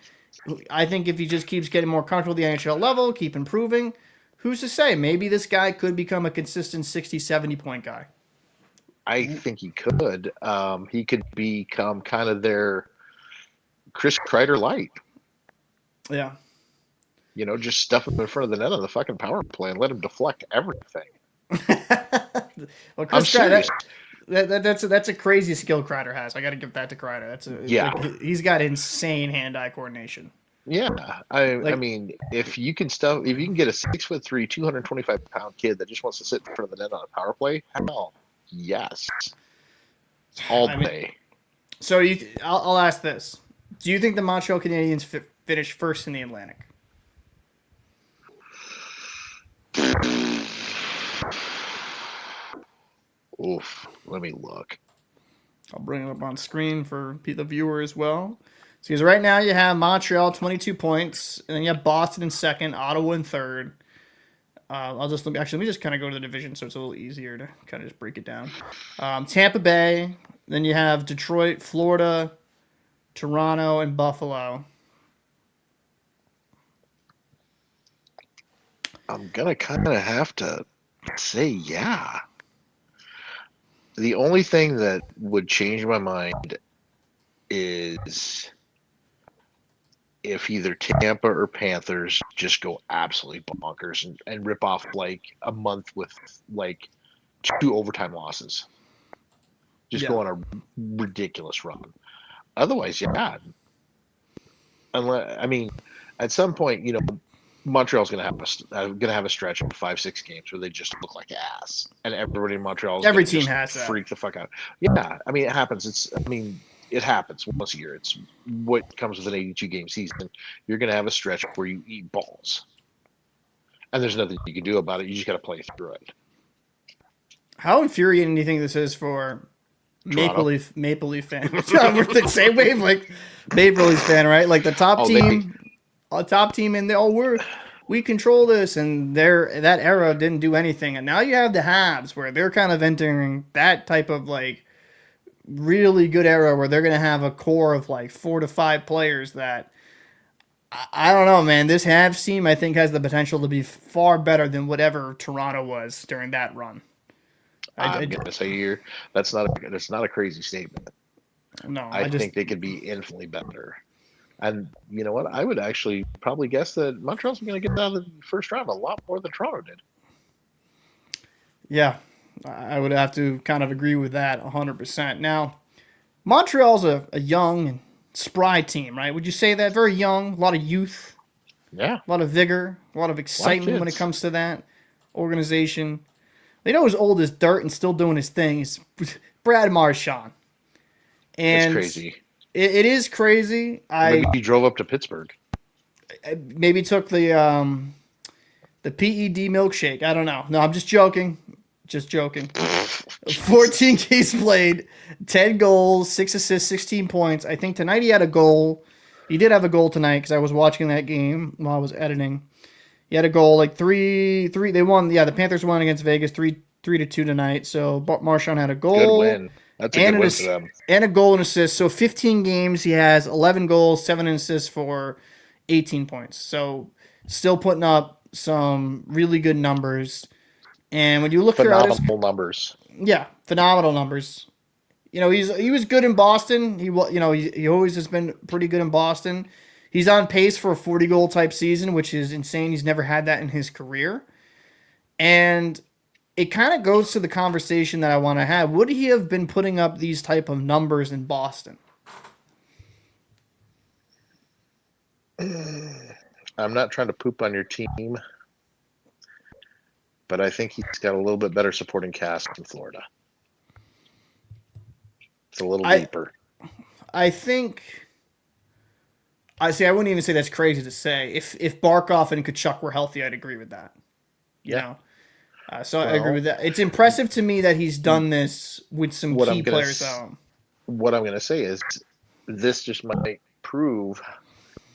I think if he just keeps getting more comfortable at the NHL level, keep improving, who's to say? Maybe this guy could become a consistent 60, 70-point guy. I think he could. He could become kind of their Chris Kreider light. Yeah. You know, just stuff him in front of the net on the fucking power play and let him deflect everything. Well, Chris Kreider, that's a crazy skill Kreider has. I got to give that to Kreider. He's got insane hand-eye coordination. Yeah, I mean, if you can get a 6'3", 225-pound kid that just wants to sit in front of the net on a power play, hell, yes, all day. So I'll ask this: do you think the Montreal Canadiens finish first in the Atlantic? Oof, let me look. I'll bring it up on screen for the viewer as well. So, because right now you have Montreal 22 points, and then you have Boston in second, Ottawa in third. Let me just kind of go to the division so it's a little easier to kind of just break it down. Tampa Bay, then you have Detroit, Florida, Toronto, and Buffalo. I'm gonna kind of have to say yeah. The only thing that would change my mind is if either Tampa or Panthers just go absolutely bonkers and rip off like a month with like 2 overtime losses. Just go on a ridiculous run. Otherwise, at some point, you know, Montreal's going to have a stretch of 5-6 games where they just look like ass, and everybody in Montreal, every team has that. Freak the fuck out. Yeah, I mean it happens. It happens once a year. It's what comes with an 82-game season. You're going to have a stretch where you eat balls, and there's nothing you can do about it. You just got to play through it. How infuriating do you think this is for Maple Leaf fan? We're the same wavelength. Maple Leaf fan, right? Like the top team. A top team in there, we control this, and that era didn't do anything. And now you have the Habs, where they're kind of entering that type of like really good era where they're going to have a core of like 4 to 5 players that I don't know, man. This Habs team, I think, has the potential to be far better than whatever Toronto was during that run. I'm going to say that's not a crazy statement. No, I think they could be infinitely better. And you know what? I would actually probably guess that Montreal's going to get out of the first round a lot more than Toronto did. Yeah, I would have to kind of agree with that 100%. Now, Montreal's a young and spry team, right? Would you say that? Very young, a lot of youth, Yeah, a lot of vigor, a lot of excitement when it comes to that organization. They know he's old as dirt and still doing his thing. It's Brad Marchand. And it's crazy. It is crazy. Maybe he drove up to Pittsburgh. Maybe took the PED milkshake. I don't know. No, I'm just joking. Just joking. 14 games played, 10 goals, 6 assists, 16 points. I think tonight he had a goal. He did have a goal tonight because I was watching that game while I was editing. He had a goal, like three. They won. Yeah, the Panthers won against Vegas 3-2 tonight. So Marchand had a goal. Good win. That's a good win for them. And a goal and assist. So 15 games, he has 11 goals, 7 assists for 18 points. So still putting up some really good numbers. And when you look phenomenal numbers. Yeah, phenomenal numbers. You know, he was good in Boston. He always has been pretty good in Boston. He's on pace for a 40-goal type season, which is insane. He's never had that in his career. And it kind of goes to the conversation that I want to have. Would he have been putting up these type of numbers in Boston? I'm not trying to poop on your team, but I think he's got a little bit better supporting cast in Florida. It's a little deeper. I think. I wouldn't even say that's crazy to say. If Barkov and Tkachuk were healthy, I'd agree with that. You know. So I agree with that. It's impressive to me that he's done this with some key players out. What I'm going to say is this just might prove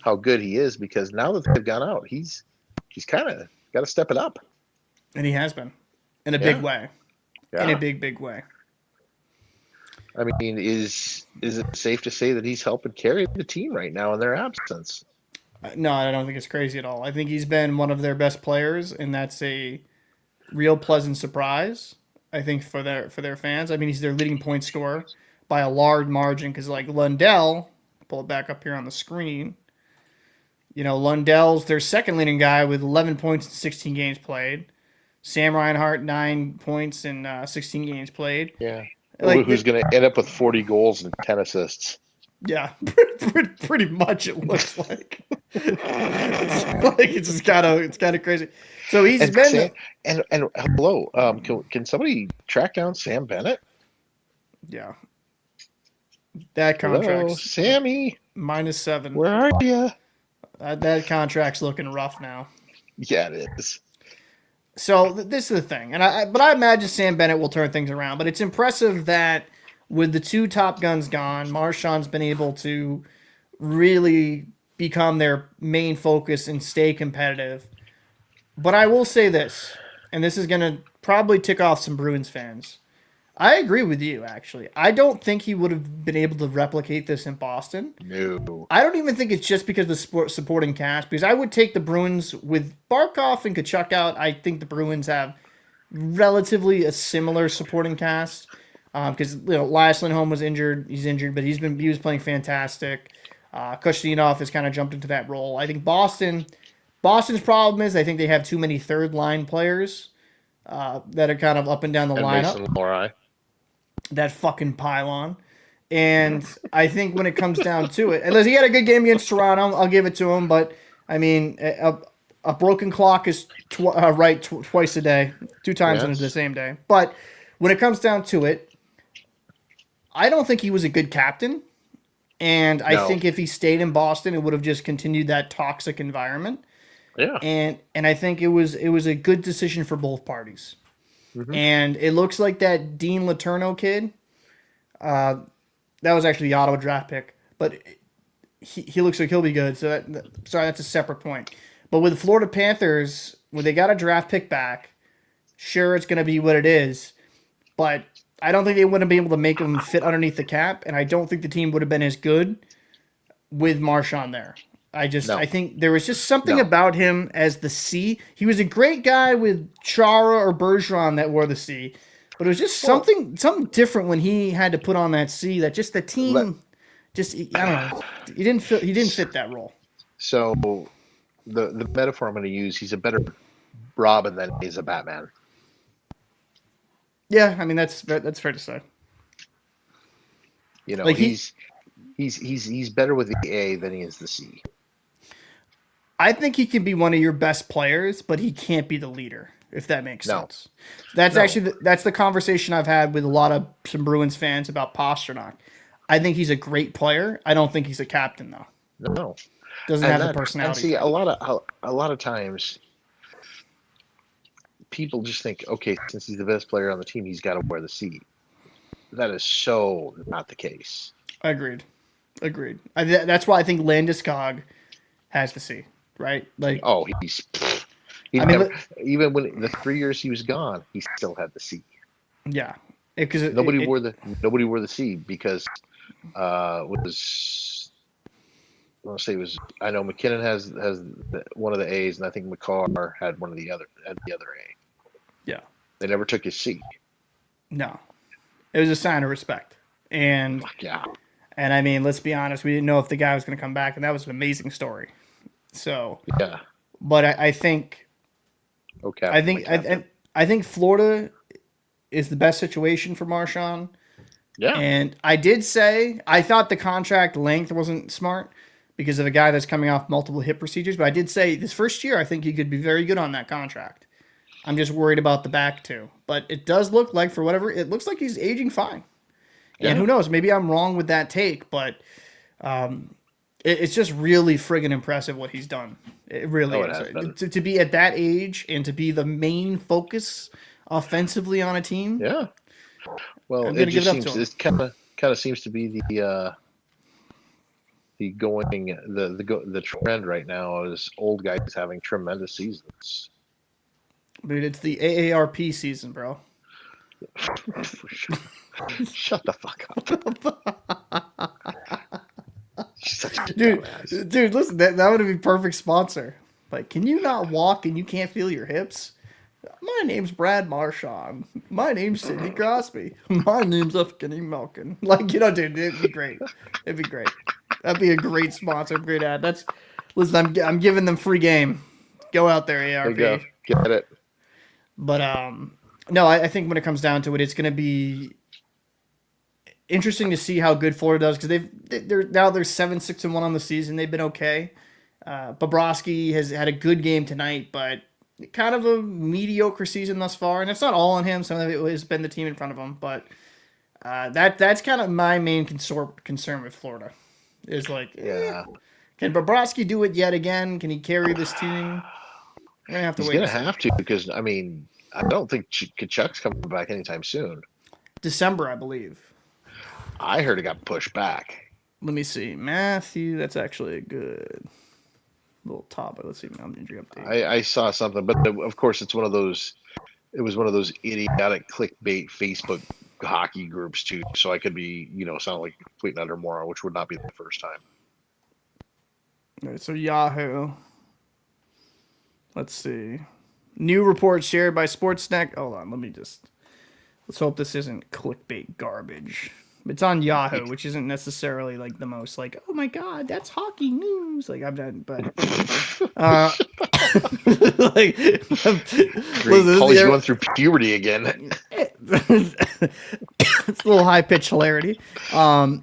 how good he is, because now that they've gone out, he's kind of got to step it up. And he has been in a big way. Yeah. In a big way. I mean, is it safe to say that he's helping carry the team right now in their absence? No, I don't think it's crazy at all. I think he's been one of their best players, and that's a real pleasant surprise, I think, for their fans. I mean, he's their leading point scorer by a large margin, because like Lundell, pull it back up here on the screen. You know, Lundell's their second leading guy with 11 points in 16 games played. Sam Reinhart, 9 points in 16 games played. Yeah. Who's going to end up with 40 goals and 10 assists? Yeah, pretty much it looks like. It's kind of crazy. So he's been and hello, can somebody track down Sam Bennett? Yeah, that contract, Sammy -7. Where are you? That contract's looking rough now. Yeah, it is. So this is the thing, but I imagine Sam Bennett will turn things around. But it's impressive that with the two top guns gone, Marchand's been able to really become their main focus and stay competitive. But I will say this, and this is going to probably tick off some Bruins fans. I agree with you, actually. I don't think he would have been able to replicate this in Boston. No. I don't even think it's just because of the supporting cast, because I would take the Bruins with Barkov and Tkachuk out. I think the Bruins have relatively a similar supporting cast, because Elias Lindholm was injured. He's injured, but he was playing fantastic. Kushtinov has kind of jumped into that role. I think Boston's problem is I think they have too many third-line players that are kind of up and down the lineup. That fucking pylon. And I think when it comes down to it, unless he had a good game against Toronto, I'll give it to him. But, I mean, a broken clock is right twice a day, 2 times in the same day. But when it comes down to it, I don't think he was a good captain. And I think if he stayed in Boston, it would have just continued that toxic environment. Yeah. And I think it was a good decision for both parties. Mm-hmm. And it looks like that Dean Letourneau kid, that was actually the Ottawa draft pick, but he looks like he'll be good. So that's a separate point. But with the Florida Panthers, when they got a draft pick back, sure, it's going to be what it is, but I don't think they would have been able to make him fit underneath the cap, and I don't think the team would have been as good with Marchand there. No. I think there was just something No. about him as the C. He was a great guy with Chara or Bergeron that wore the C, but it was just something different when he had to put on that C. That just the team, I don't know, he didn't fit that role. So the metaphor I'm going to use, he's a better Robin than he's a Batman. Yeah, I mean that's fair to say. You know, Like he's better with the A than he is the C. I think he can be one of your best players, but he can't be the leader, if that makes sense. That's actually that's the conversation I've had with a lot of some Bruins fans about Pastrnak. I think he's a great player. I don't think he's a captain though. No. Doesn't have the personality. And see, type. a lot of times people just think, okay, since he's the best player on the team, he's got to wear the C. That is so not the case. Agreed. That's why I think Landeskog has the C. Right? Like, oh, even when the 3 years he was gone, he still had the C. Yeah, because nobody wore the C because was I want to say it was, I know MacKinnon has one of the A's, and I think McCarr had the other A. Yeah, they never took his C. No, it was a sign of respect, and yeah. And I mean, let's be honest, we didn't know if the guy was going to come back, and that was an amazing story. So yeah, but I think okay, I think Florida is the best situation for Marchand. Yeah, and I did say I thought the contract length wasn't smart because of a guy that's coming off multiple hip procedures, but I did say this first year I think he could be very good on that contract. I'm just worried about the back too, but it does look like it looks like he's aging fine. Yeah. And who knows? Maybe I'm wrong with that take, but it's just really friggin' impressive what he's done. It really is. To be at that age and to be the main focus offensively on a team. Yeah. Well, it kind of seems to be the trend right now is old guys having tremendous seasons. Dude, it's the AARP season, bro. Shut the fuck up. Dude, listen, that would be perfect sponsor. Like, can you not walk and you can't feel your hips? My name's Brad Marchand. My name's Sidney Crosby. My name's Kenny Malkin. Like, dude, it'd be great. It'd be great. That'd be a great sponsor, great ad. Listen, I'm giving them free game. Go out there, ARP. There you go. Get it. But no, I think when it comes down to it, it's going to be interesting to see how good Florida does because they're 7-6-1 on the season. They've been okay. Bobrovsky has had a good game tonight, but kind of a mediocre season thus far. And it's not all on him. Some of it has been the team in front of him. But that's kind of my main concern with Florida. Is like, can Bobrovsky do it yet again? Can he carry this team? He's going to have to because, I mean, I don't think Tkachuk's coming back anytime soon. December, I believe. I heard it got pushed back. Let me see. Matthew, that's actually a good little topic. Let's see. Injury update. I saw something, but of course it was one of those idiotic clickbait Facebook hockey groups too. So I could be, sound like a complete utter moron, which would not be the first time. All right, so Yahoo. Let's see. New report shared by Sportsnet. Hold on, let's hope this isn't clickbait garbage. It's on Yahoo, which isn't necessarily like the most like, oh my god, that's hockey news. Like I'm done, but like Paul's going through puberty again. It's a little high pitched hilarity. A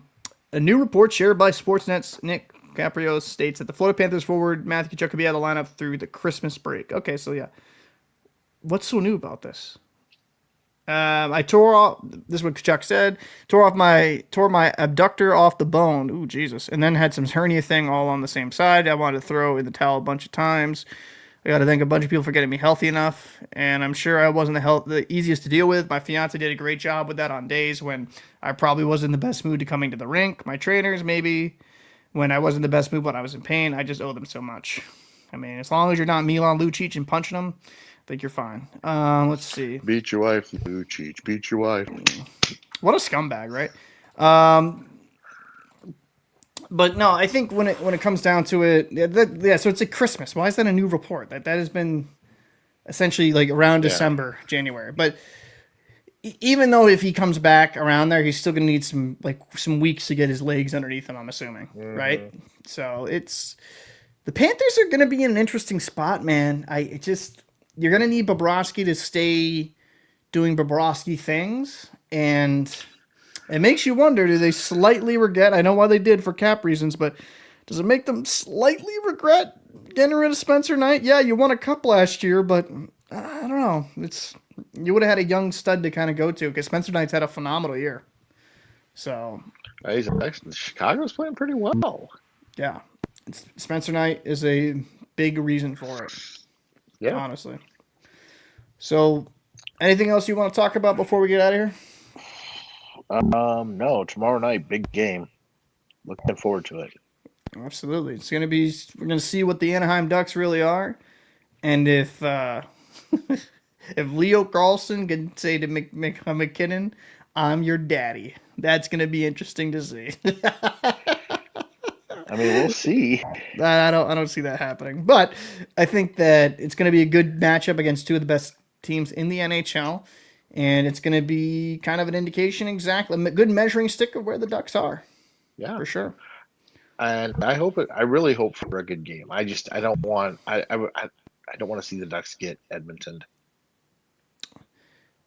new report shared by Sportsnet's Nick Caprio states that the Florida Panthers forward Matthew Tkachuk could be out of the lineup through the Christmas break. Okay, so yeah, what's so new about this? I tore off. This is what Tkachuk said. Tore my abductor off the bone. Ooh, Jesus! And then had some hernia thing all on the same side. I wanted to throw in the towel a bunch of times. I got to thank a bunch of people for getting me healthy enough, and I'm sure I wasn't the easiest to deal with. My fiance did a great job with that on days when I probably wasn't in the best mood to coming to the rink. My trainers maybe when I wasn't in the best mood when I was in pain. I just owe them so much. I mean, as long as you're not Milan Lucic and punching them, I think you're fine. Let's see. Beat your wife, Lucic. Beat your wife. What a scumbag, right? But no, I think when it comes down to it, so it's at Christmas. Why is that a new report? That has been essentially like around December, January. But even though if he comes back around there, he's still going to need some weeks to get his legs underneath him, I'm assuming, right? So the Panthers are going to be in an interesting spot, man. You're going to need Bobrovsky to stay doing Bobrovsky things, and it makes you wonder, do they slightly regret? I know why they did for cap reasons, but does it make them slightly regret getting rid of Spencer Knight? Yeah, you won a cup last year, but I don't know. You would have had a young stud to kind of go to because Spencer Knight's had a phenomenal year. So Chicago's playing pretty well. Yeah, Spencer Knight is a big reason for it. Yeah, honestly. So, anything else you want to talk about before we get out of here? No. Tomorrow night, big game. Looking forward to it. Absolutely, we're gonna see what the Anaheim Ducks really are, and if if Leo Carlsson can say to MacKinnon, "I'm your daddy," that's gonna be interesting to see. I mean, we'll see. I don't see that happening, but I think that it's going to be a good matchup against two of the best teams in the NHL, and it's going to be kind of an indication, exactly, a good measuring stick of where the Ducks are. Yeah, for sure. And I really hope for a good game. I don't want to see the Ducks get Edmonton.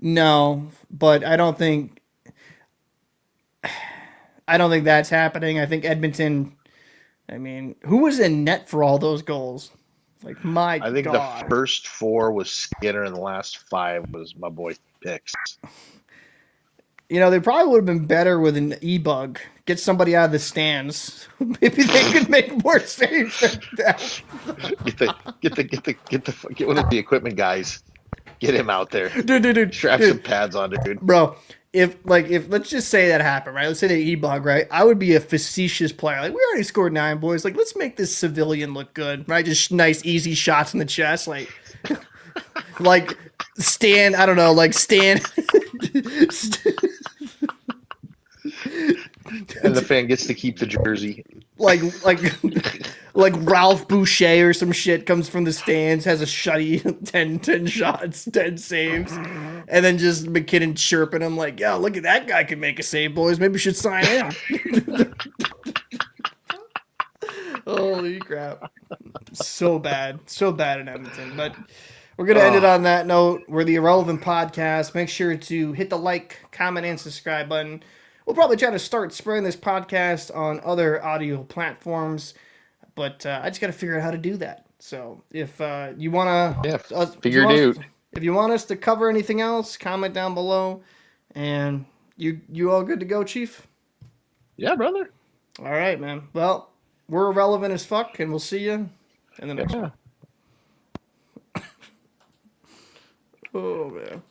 No, but I don't think that's happening. I think Edmonton. I mean, who was in net for all those goals? Like, my God. I think the first 4 was Skinner, and the last 5 was my boy Picks. You know, they probably would have been better with an e-bug. Get somebody out of the stands. Maybe they could make more saves than that. Get one of the equipment guys. Get him out there. Dude. Strap some pads on, dude. Bro, if let's just say that happened, right? Let's say they e-bug, right? I would be a facetious player. Like, we already scored 9, boys. Like, let's make this civilian look good, right? Just nice, easy shots in the chest. Like Stan, I don't know, like Stan. And the fan gets to keep the jersey. Like Ralph Boucher or some shit comes from the stands, has a shutty 10 shots, 10 saves, and then just MacKinnon chirping him like, "Yo, look at that guy can make a save, boys. Maybe we should sign him." Holy crap. So bad in Edmonton. But we're going to end it on that note. We're the Irrelevant Podcast. Make sure to hit the like, comment, and subscribe button. We'll probably try to start spreading this podcast on other audio platforms, but I just got to figure out how to do that. So if you want to... If you want us to cover anything else, comment down below. And you all good to go, Chief? Yeah, brother. All right, man. Well, we're irrelevant as fuck, and we'll see you in the next one. Oh, man.